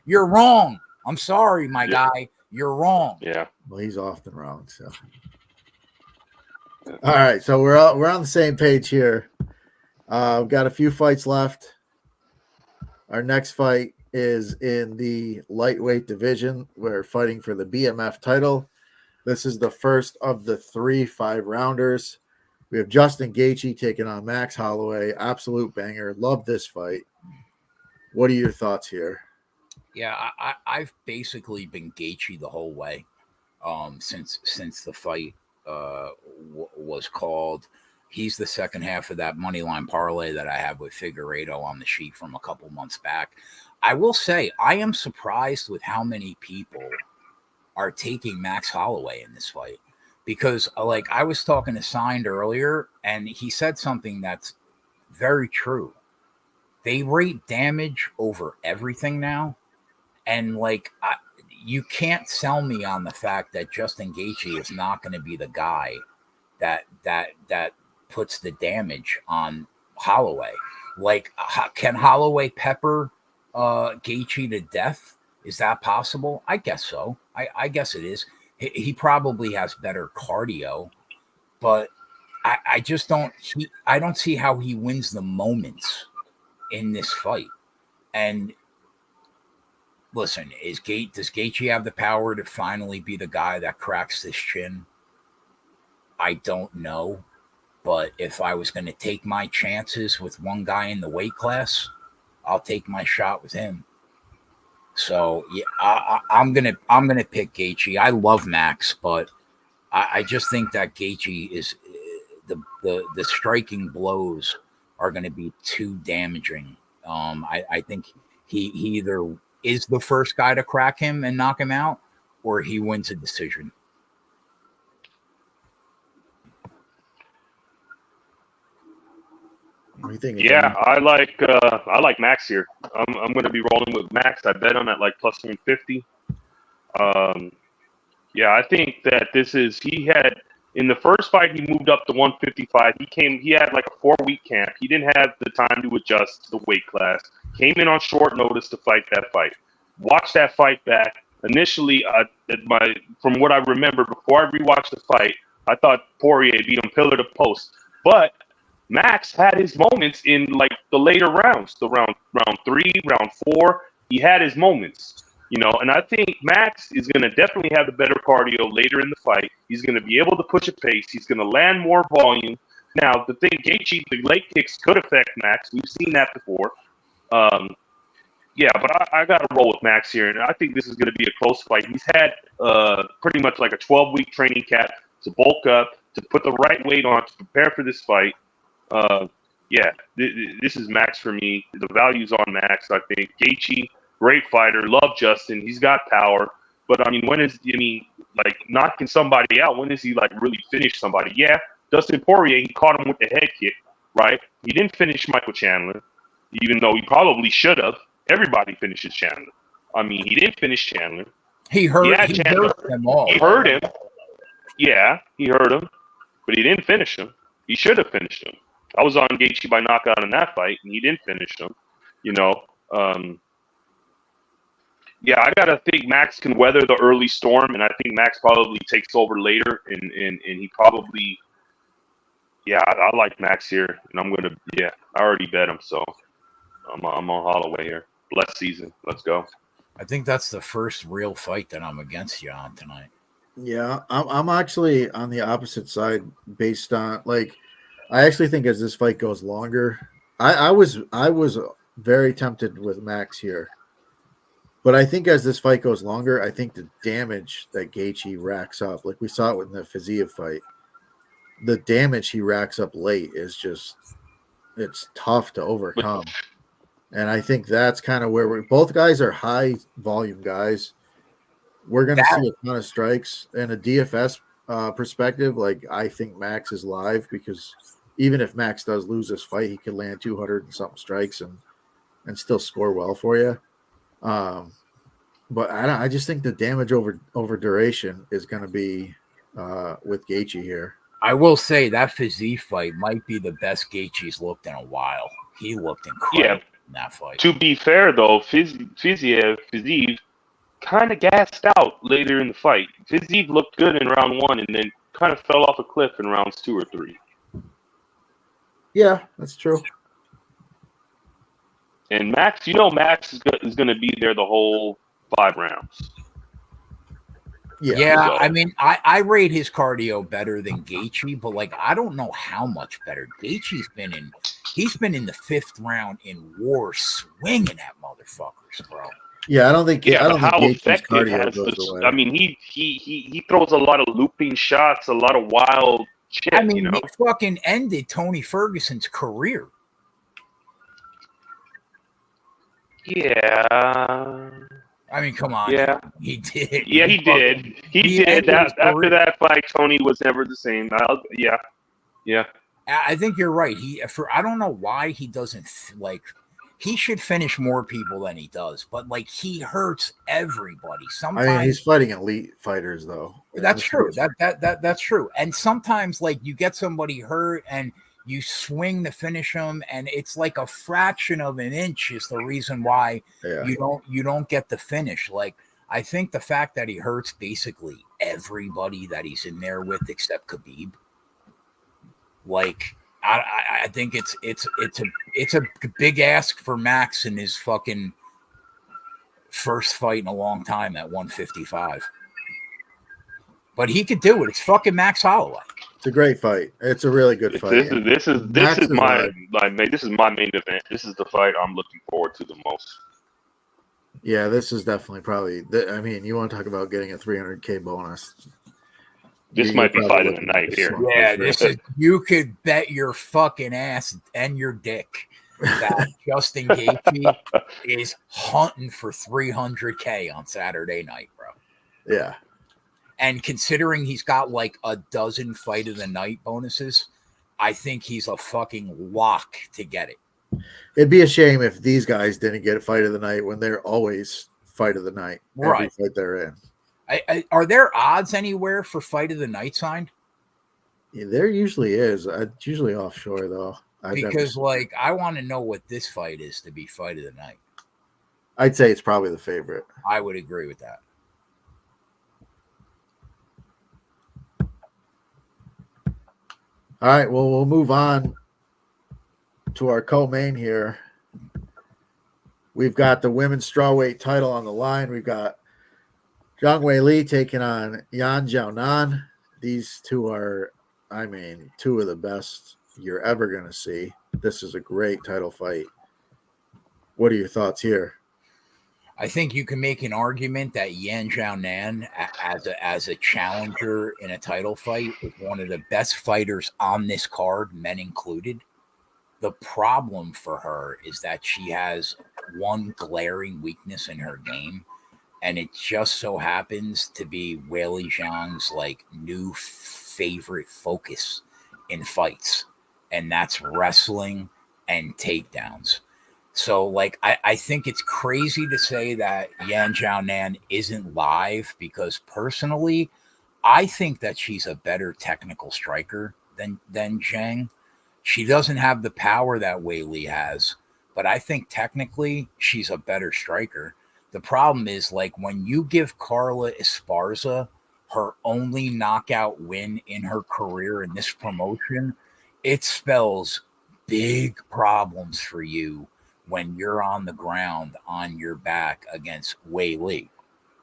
You're wrong. I'm sorry, my guy. You're wrong. Yeah. Well, he's often wrong. So, all right. So we're on the same page here. We've got a few fights left. Our next fight is in the lightweight division. We're fighting for the BMF title. This is the first of the 3 5-rounders. We have Justin Gaethje taking on Max Holloway. Absolute banger. Love this fight. What are your thoughts here? Yeah, I've basically been Gaethje the whole way since the fight was called. He's the second half of that money line parlay that I have with Figueiredo on the sheet from a couple months back. I will say I am surprised with how many people are taking Max Holloway in this fight, because like I was talking to Signed earlier and he said something that's very true. They rate damage over everything now. And like, you can't sell me on the fact that Justin Gaethje is not going to be the guy that puts the damage on Holloway. Like, can Holloway pepper Gaethje to death? Is that possible? I guess so. I guess it is. He probably has better cardio, but I just don't. I don't see how he wins the moments in this fight. And listen, does Gaethje have the power to finally be the guy that cracks this chin? I don't know. But if I was going to take my chances with one guy in the weight class, I'll take my shot with him. So yeah, I'm gonna pick Gaethje. I love Max, but I just think that Gaethje is the striking blows are going to be too damaging. I think he either is the first guy to crack him and knock him out, or he wins a decision. What do you think? Yeah, I like Max here. I'm going to be rolling with Max. I bet him at like plus 150. Yeah, I think that he had in the first fight he moved up to 155. He had like a 4-week camp. He didn't have the time to adjust to the weight class. Came in on short notice to fight that fight. Watched that fight back. Initially, from what I remember before I rewatched the fight, I thought Poirier beat him pillar to post, but Max had his moments in like the later rounds, the round 3, round 4. He had his moments, and I think Max is going to definitely have the better cardio later in the fight. He's going to be able to push a pace. He's going to land more volume. Now, the thing, Gaethje, the leg kicks could affect Max. We've seen that before. Yeah, but I got to roll with Max here, and I think this is going to be a close fight. He's had pretty much like a 12-week training camp to bulk up, to put the right weight on, to prepare for this fight. Yeah, this is Max for me. The value's on Max, I think. Gaethje, great fighter. Love Justin. He's got power. But, I mean, like, knocking somebody out, when is he, like, really finish somebody? Yeah, Dustin Poirier, he caught him with the head kick, right? He didn't finish Michael Chandler, even though he probably should have. Everybody finishes Chandler. I mean, he didn't finish Chandler. He hurt Chandler. them all. He hurt him. Yeah, he hurt him. But he didn't finish him. He should have finished him. I was on Gaethje by knockout in that fight, and he didn't finish him. You know, yeah, I gotta think Max can weather the early storm, and I think Max probably takes over later, and he probably, yeah, I like Max here, and I already bet him, so I'm on Holloway here. Blessed season, let's go. I think that's the first real fight that I'm against you on tonight. Yeah, I'm actually on the opposite side based on, like, I actually think as this fight goes longer, I was very tempted with Max here. But I think as this fight goes longer, I think the damage that Gaethje racks up, like we saw it with the Fiziev fight, the damage he racks up late is just, it's tough to overcome. And I think that's kind of where both guys are high volume guys. We're going to see a ton of strikes. And a DFS perspective, like, I think Max is live, because even if Max does lose this fight, he could land 200 and something strikes and still score well for you. But I just think the damage over duration is going to be with Gaethje here. I will say that Fiziev fight might be the best Gaethje's looked in a while. He looked incredible in that fight. To be fair, though, Fiziev kind of gassed out later in the fight. Fiziev looked good in round 1 and then kind of fell off a cliff in rounds 2 or 3. Yeah, that's true. And Max, Max is going to be there the whole 5 rounds. Yeah, so, I mean, I rate his cardio better than Gaethje, but, like, I don't know how much better. Gaethje's been in the 5th round in war swinging at motherfuckers, bro. Yeah, I don't think how think effective has this, I mean, he throws a lot of looping shots, a lot of wild shit. I mean, he fucking ended Tony Ferguson's career. Yeah. I mean, come on. Yeah. He did. Yeah, he did. He did. After that fight, Tony was never the same. Yeah. I think you're right. I don't know why he doesn't, like, he should finish more people than he does, but, like, he hurts everybody. Sometimes, I mean, he's fighting elite fighters, though. That's true. That's true. And sometimes, like, you get somebody hurt and you swing to finish them, and it's like a fraction of an inch is the reason why you don't get the finish. Like, I think the fact that he hurts basically everybody that he's in there with except Khabib. Like, I think it's a big ask for Max in his fucking first fight in a long time at 155. But he could do it. It's fucking Max Holloway. It's a great fight. It's a really good fight. This is my main event. This is the fight I'm looking forward to the most. Yeah, this is definitely probably. I mean, you want to talk about getting a 300K bonus? This might be fight of the night here. Yeah, this is. You could bet your fucking ass and your dick that Justin Gaethje is hunting for 300K on Saturday night, bro. Yeah. And considering he's got like a dozen fight of the night bonuses, I think he's a fucking lock to get it. It'd be a shame if these guys didn't get a fight of the night when they're always fight of the night. Right. Every fight they're in. Are there odds anywhere for fight of the night signed? Yeah, there usually is. It's usually offshore, though. Because, like, I want to know what this fight is to be fight of the night. I'd say it's probably the favorite. I would agree with that. All right, well, we'll move on to our co-main here. We've got the women's strawweight title on the line. We've got Zhang Weili taking on Yan Xiaonan. These two are, I mean, two of the best you're ever going to see. This is a great title fight. What are your thoughts here? I think you can make an argument that Yan Xiaonan, as a challenger in a title fight, is one of the best fighters on this card, men included. The problem for her is that she has one glaring weakness in her game, and it just so happens to be Weili Zhang's like new favorite focus in fights, and that's wrestling and takedowns. So, like, I think it's crazy to say that Yan Xiaonan isn't live because personally, I think that she's a better technical striker than Zhang. She doesn't have the power that Weili has, but I think technically she's a better striker. The problem is, like, when you give Carla Esparza her only knockout win in her career in this promotion, it spells big problems for you when you're on the ground on your back against Weili.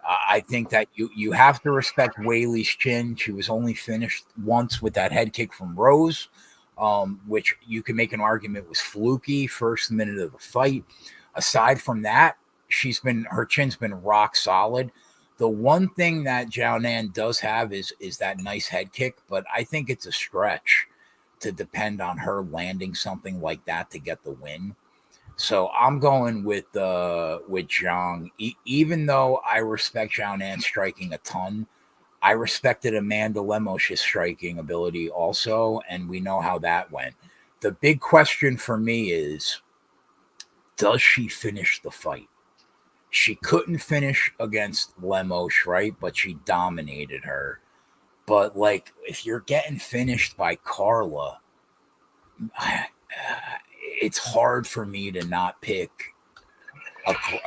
I think that you have to respect Weili's chin. She was only finished once with that head kick from Rose, which you can make an argument was fluky first minute of the fight. Aside from that, her chin's been rock solid. The one thing that Jiaonan does have is that nice head kick, but I think it's a stretch to depend on her landing something like that to get the win. So I'm going with Zhang. Even though I respect Jiaonan striking a ton, I respected Amanda Lemos's striking ability also, and we know how that went. The big question for me is, does she finish the fight? She couldn't finish against Lemos, right? But she dominated her. But, like, if you're getting finished by Carla, it's hard for me to not pick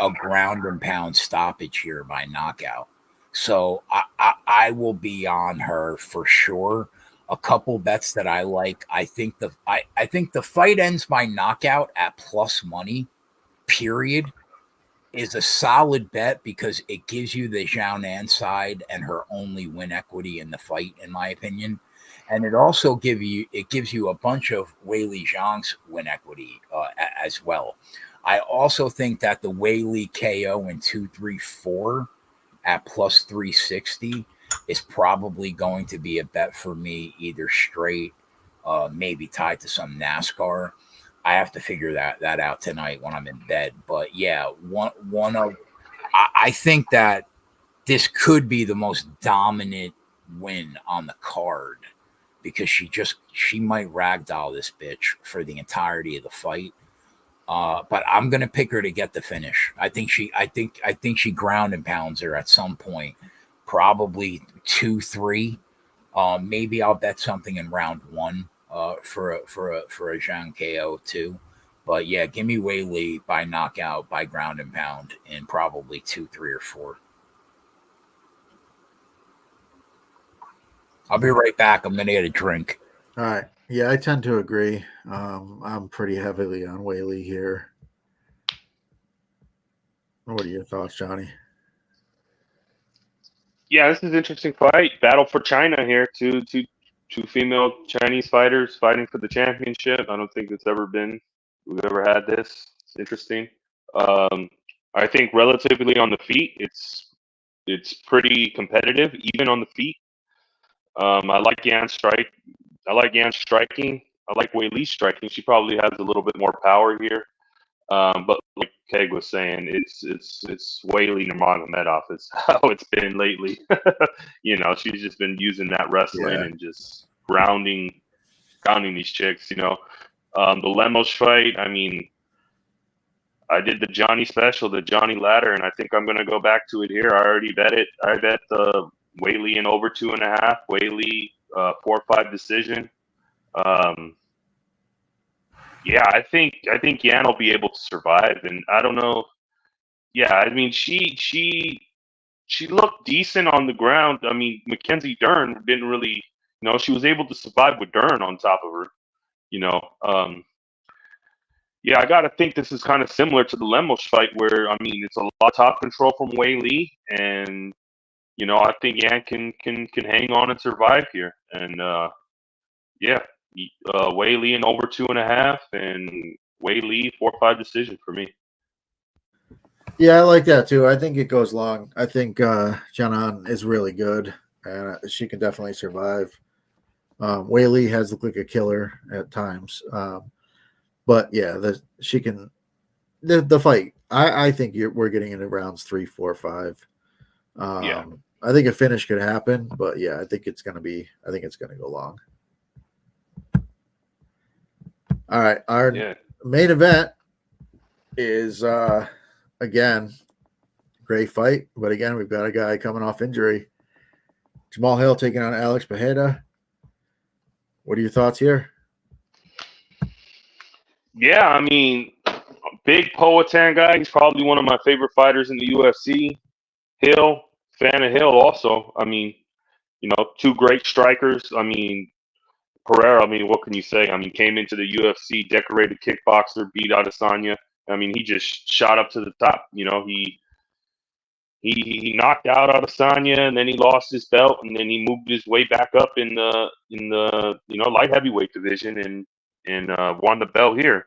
a ground and pound stoppage here by knockout. So I will be on her for sure. A couple bets that I like. I think the fight ends by knockout at plus money, period, is a solid bet because it gives you the Xiaonan side and her only win equity in the fight, in my opinion. And it also gives you a bunch of Weili Zhang's win equity as well. I also think that the Weili KO in 234 at plus 360 is probably going to be a bet for me, either straight, maybe tied to some NASCAR. I have to figure that out tonight when I'm in bed. But yeah, I think that this could be the most dominant win on the card because she might ragdoll this bitch for the entirety of the fight. But I'm gonna pick her to get the finish. I think she ground and pounds her at some point, probably 2-3. Maybe I'll bet something in round one. For a Zhang KO too. But yeah, give me Weili by knockout, by ground and pound in probably 2, 3, or 4. I'll be right back. I'm gonna get a drink. All right. Yeah, I tend to agree. I'm pretty heavily on Weili here. What are your thoughts, Johnny? Yeah, this is an interesting fight. Battle for China here. Two female Chinese fighters fighting for the championship. I don't think we've ever had this. It's interesting. I think relatively on the feet, it's pretty competitive, even on the feet. I like Yan strike. I like Yan striking. I like Wei Li striking. She probably has a little bit more power here. But like Keg was saying, it's Wei Li Nurmagomedov is how it's been lately. She's just been using that wrestling and just grounding these chicks. The Lemos fight. I mean, I did the Johnny special, the Johnny ladder, and I think I'm going to go back to it here. I already bet it. I bet the Wei Li in over 2.5. Wei Li 4-5 decision. Yeah, I think Yan will be able to survive, and I don't know. Yeah, I mean she looked decent on the ground. I mean Mackenzie Dern didn't really, she was able to survive with Dern on top of her. Yeah, I gotta think this is kind of similar to the Lemos fight, where I mean it's a lot of top control from Wei Li, and I think Yan can hang on and survive here, and yeah. Wei Li in over 2.5, and Wei Li 4-5 decision for me. Yeah, I like that too. I think it goes long. I think Janan is really good, and she can definitely survive. Whaley has looked like a killer at times, but yeah, she can. The fight. I think we're getting into rounds 3, 4, 5. Yeah. I think a finish could happen, but yeah, I think it's gonna be. I think it's gonna go long. All right, our Yeah. main event is again great fight, but again we've got a guy coming off injury. Jamal Hill taking on Alex Pereira. What are your thoughts here? Yeah, I mean, big Poatan guy. He's probably one of my favorite fighters in the UFC. Hill, fan of Hill also. I mean, two great strikers. I mean, Pereira, I mean, what can you say? I mean, came into the UFC, decorated kickboxer, beat Adesanya. I mean, he just shot up to the top. He knocked out Adesanya, and then he lost his belt, and then he moved his way back up in the light heavyweight division and won the belt here.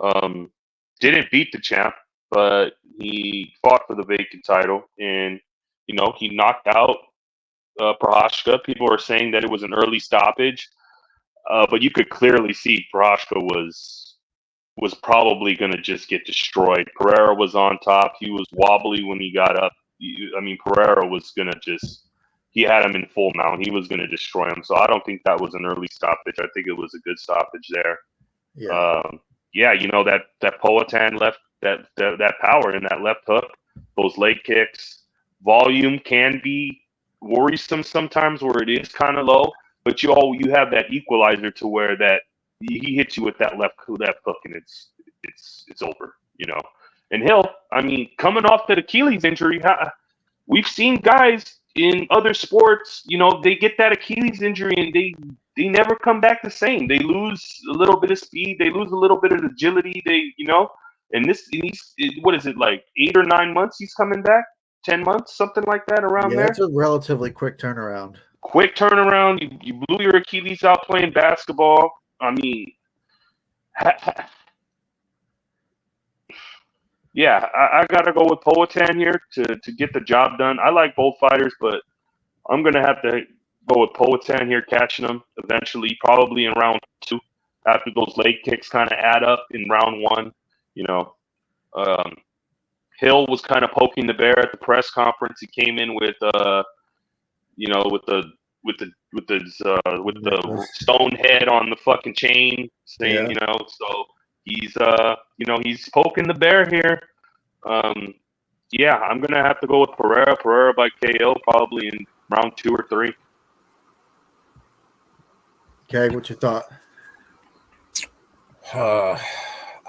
Um, didn't beat the champ, but he fought for the vacant title, and he knocked out Prohashka. People are saying that it was an early stoppage, but you could clearly see Prohashka was probably going to just get destroyed. Pereira was on top. He was wobbly when he got up. I mean, Pereira was going to he had him in full mount. He was going to destroy him. So I don't think that was an early stoppage. I think it was a good stoppage there. Yeah, Yeah, that Poatan left that power in that left hook, those leg kicks. Volume can be worrisome sometimes where it is kind of low, but you have that equalizer to where that he hits you with that left hook and it's over. And Hill, I mean, coming off that Achilles injury, we've seen guys in other sports, they get that Achilles injury and they never come back the same. They lose a little bit of speed, they lose a little bit of agility. And what is it, like 8 or 9 months? He's coming back, 10 months, something like that, around yeah, there. it's a relatively quick turnaround. Quick turnaround. You blew your Achilles out playing basketball. I mean, yeah, I gotta go with Poatan here to get the job done. I like both fighters, but I'm gonna have to go with Poatan here, catching him eventually, probably in round 2, after those leg kicks kind of add up in round 1. You know, um, Hill was kind of poking the bear at the press conference. He came in with with the Necklace. stone head on the fucking chain, saying, Yeah. so he's poking the bear here. Yeah, I'm gonna have to go with Pereira by KO, probably in round 2 or 3. Okay, what's your thought?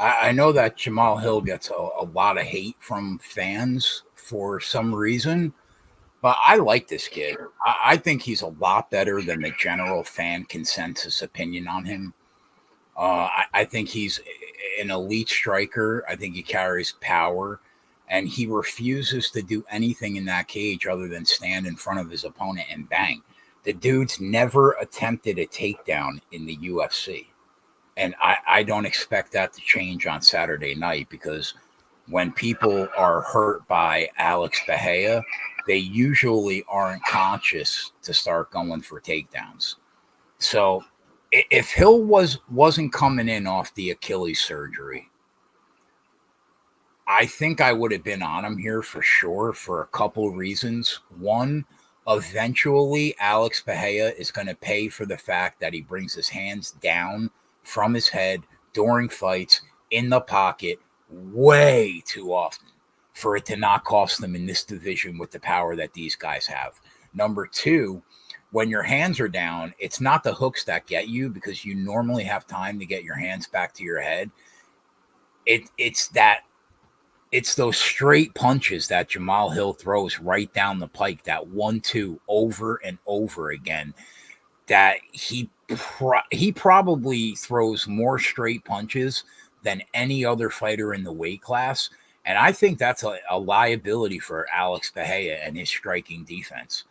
I know that Jamal Hill gets a lot of hate from fans for some reason, but I like this kid. I think he's a lot better than the general fan consensus opinion on him. I think he's an elite striker. I think he carries power, and he refuses to do anything in that cage other than stand in front of his opponent and bang. The dude's never attempted a takedown in the UFC. And I don't expect that to change on Saturday night, because when people are hurt by Alex Bahia, they usually aren't conscious to start going for takedowns. So if Hill wasn't coming in off the Achilles surgery, I think I would have been on him here for sure, for a couple reasons. One, eventually Alex Bahia is going to pay for the fact that he brings his hands down from his head during fights in the pocket way too often for it to not cost them in this division with the power that these guys have. Number two, when your hands are down, it's not the hooks that get you, because you normally have time to get your hands back to your head. It's those straight punches that Jamal Hill throws right down the pike, that 1-2 over and over again, that he probably throws more straight punches than any other fighter in the weight class. And I think that's a liability for Alex Bahia and his striking defense.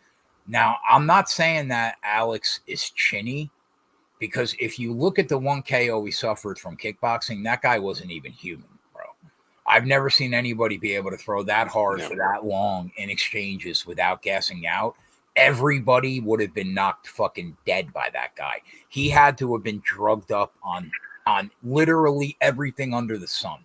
Now, I'm not saying that Alex is chinny, because if you look at the 1 KO he suffered from kickboxing, that guy wasn't even human, bro. I've never seen anybody be able to throw that hard for Never. that long in exchanges without gassing out. Everybody would have been knocked fucking dead by that guy. He had to have been drugged up on literally everything under the sun.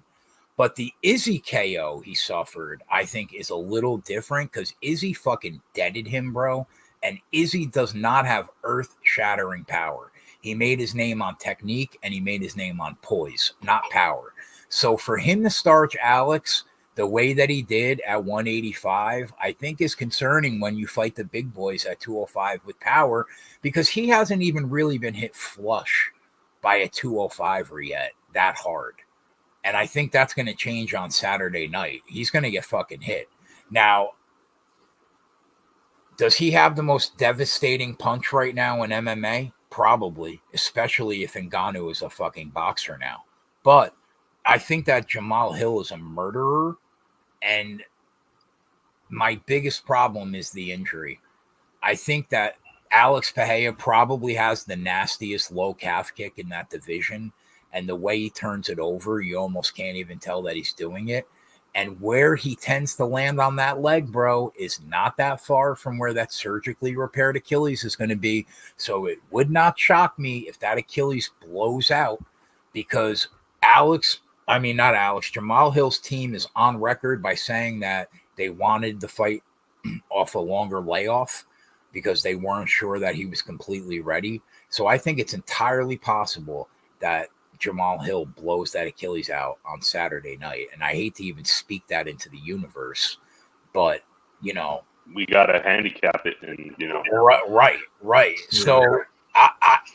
But the Izzy KO he suffered, I think, is a little different because Izzy fucking deaded him, bro. And Izzy does not have earth-shattering power. He made his name on technique and he made his name on poise, not power. So for him to starch Alex the way that he did at 185, I think is concerning when you fight the big boys at 205 with power, because he hasn't even really been hit flush by a 205er yet that hard. And I think that's going to change on Saturday night. He's going to get fucking hit. Now, does he have the most devastating punch right now in MMA? Probably, especially if Ngannou is a fucking boxer now. But I think that Jamal Hill is a murderer, and my biggest problem is the injury. I think that Alex Pereira probably has the nastiest low calf kick in that division, and the way he turns it over, you almost can't even tell that he's doing it. And where he tends to land on that leg, bro, is not that far from where that surgically repaired Achilles is going to be. So it would not shock me if that Achilles blows out, because Jamal Hill's team is on record by saying that they wanted the fight off a longer layoff because they weren't sure that he was completely ready. So I think it's entirely possible that Jamal Hill blows that Achilles out on Saturday night. And I hate to even speak that into the universe, but we got to handicap it, and right. Yeah. So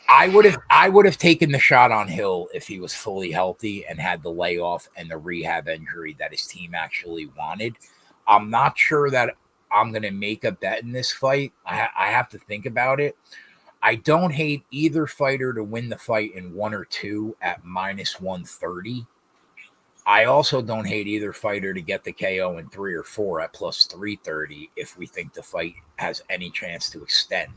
I would have taken the shot on Hill if he was fully healthy and had the layoff and the rehab injury that his team actually wanted. I'm not sure that I'm going to make a bet in this fight. I have to think about it. I don't hate either fighter to win the fight in 1 or 2 at -130. I also don't hate either fighter to get the KO in 3 or 4 at +330 if we think the fight has any chance to extend.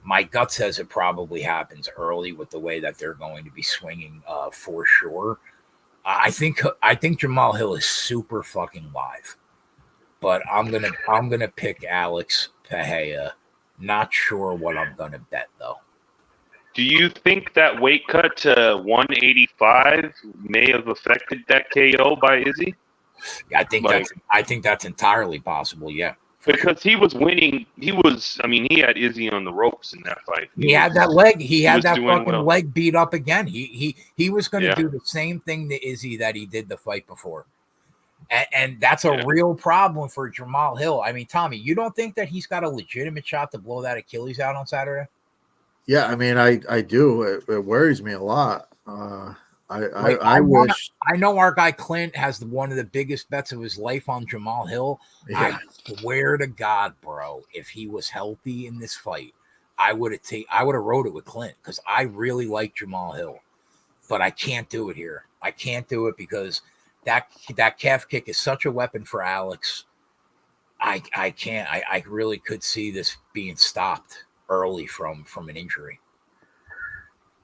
My gut says it probably happens early with the way that they're going to be swinging for sure. I think Jamal Hill is super fucking live, but I'm gonna pick Alex Pereira. Not sure what I'm going to bet, though. Do you think that weight cut to 185 may have affected that KO by Izzy? Yeah, I think that's entirely possible. Yeah, because he was winning. He had Izzy on the ropes in that fight. He had that leg. He had that fucking well. leg beat up again. He was going to do the same thing to Izzy that he did the fight before. And that's a real problem for Jamal Hill. I mean, Tommy, you don't think that he's got a legitimate shot to blow that Achilles out on Saturday? Yeah, I mean, I do. It worries me a lot. I wish. I know our guy Clint has one of the biggest bets of his life on Jamal Hill. Yeah. I swear to God, bro, if he was healthy in this fight, I would have rode it with Clint because I really like Jamal Hill, but I can't do it here. I can't do it because that calf kick is such a weapon for Alex. I can't. I really could see this being stopped early from an injury.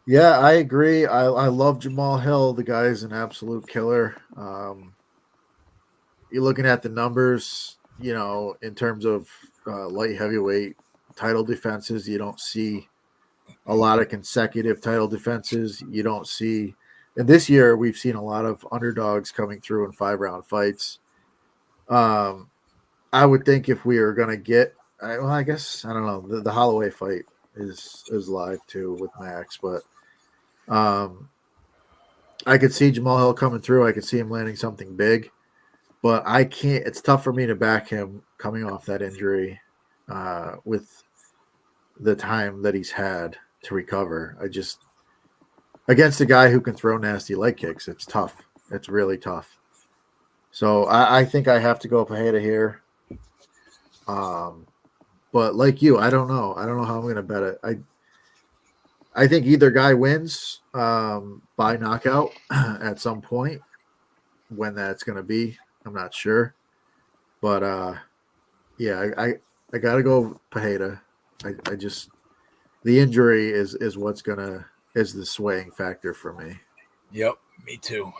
Yeah, I agree. I love Jamal Hill. The guy is an absolute killer. You're looking at the numbers, in terms of light heavyweight title defenses. You don't see a lot of consecutive title defenses. You don't see. And this year, we've seen a lot of underdogs coming through in 5-round fights. I would think if we are going to get, I guess, I don't know, the Holloway fight is live too with Max, but I could see Jamal Hill coming through. I could see him landing something big, but I can't. It's tough for me to back him coming off that injury with the time that he's had to recover. Against a guy who can throw nasty leg kicks, it's tough. It's really tough. So I think I have to go Pereira here. But like you, I don't know. I don't know how I'm going to bet it. I think either guy wins by knockout at some point. When that's going to be, I'm not sure. But yeah, I got to go Pereira. I just the injury is what's is the swaying factor for me. Yep, me too.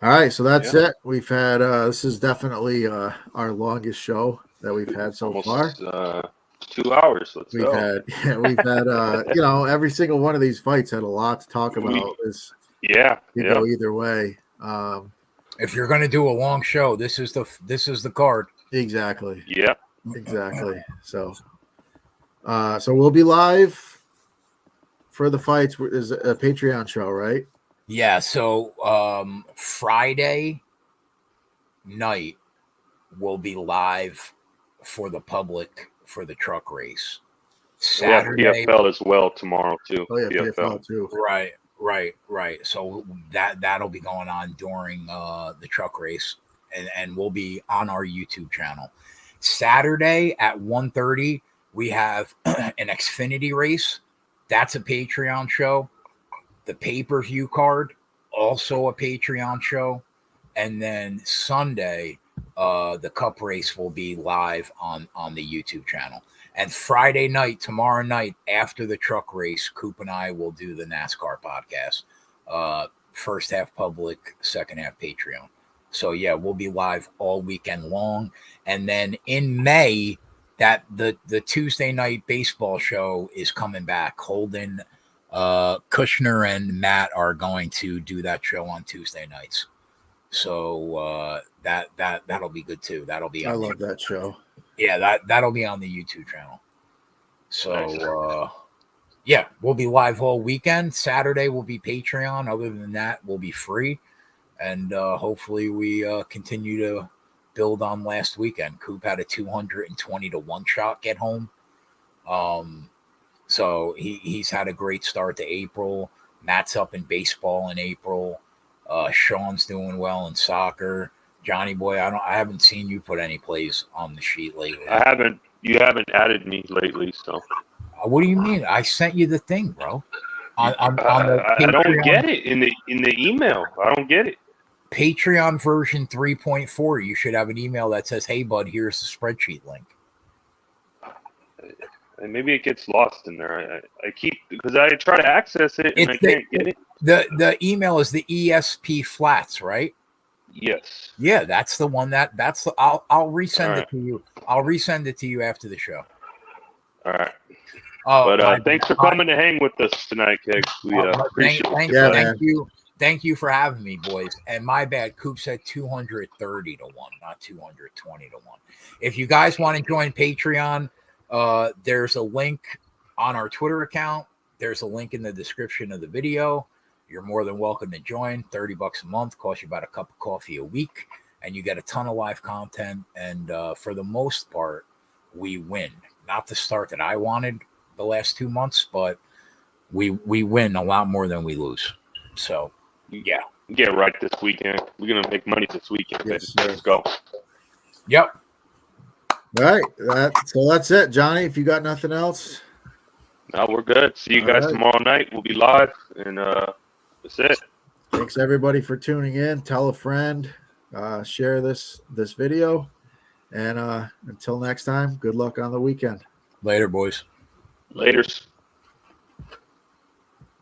All right, so that's it. We've had this is definitely our longest show that we've had so far. 2 hours. We've had every single one of these fights had a lot to talk about. You go either way. If you're going to do a long show, this is the card. Exactly. Yeah. Exactly. So we'll be live for the fights. Is a Patreon show, right? Yeah. So Friday night we'll be live for the public for the truck race. Saturday, we have PFL as well tomorrow too. Oh yeah, PFL too. Right. So that'll be going on during the truck race, and we'll be on our YouTube channel. Saturday at 1:30 we have an Xfinity race. That's a Patreon show. The pay-per-view card, also a Patreon show. And then Sunday, the Cup race will be live on the YouTube channel. And Friday night, tomorrow night, after the truck race, Coop and I will do the NASCAR podcast. First half public, second half Patreon. So yeah, we'll be live all weekend long. And then in May, that the Tuesday night baseball show is coming back. Holden, Kushner, and Matt are going to do that show on Tuesday nights. So that'll be good too. That'll be. I love that show. Yeah, that'll be on the YouTube channel. So yeah, we'll be live all weekend. Saturday will be Patreon. Other than that, we'll be free, and hopefully we continue to build on last weekend. Coop had a 220-1 shot get home. So he's had a great start to April. Matt's up in baseball in April. Sean's doing well in soccer. Johnny boy, I haven't seen you put any plays on the sheet lately. I haven't. You haven't added me lately, so. What do you mean? I sent you the thing, bro. On the I don't get it in the email. I don't get it. Patreon version 3.4. You should have an email that says, "Hey, bud, here's the spreadsheet link." And maybe it gets lost in there. I keep because I try to access it and I can't get it. The email is the ESP Flats, right? Yes. Yeah, that's the one. I'll resend it to you. I'll resend it to you after the show. All right. But thanks for coming to hang with us tonight, Keg. We appreciate it. Thank you for having me, boys. And my bad, Coop said 230-1, not 220-1. If you guys want to join Patreon, there's a link on our Twitter account. There's a link in the description of the video. You're more than welcome to join. $30 a month, costs you about a cup of coffee a week, and you get a ton of live content. And for the most part, we win. Not the start that I wanted the last 2 months, but we win a lot more than we lose. So, yeah. Get right this weekend. We're going to make money this weekend. Yes, let's go. Yep. All right. So that's it, Johnny. If you got nothing else. No, we're good. See you guys tomorrow night. We'll be live, and that's it. Thanks everybody for tuning in. Tell a friend, share this video, and until next time, good luck on the weekend. Later, boys. Laters.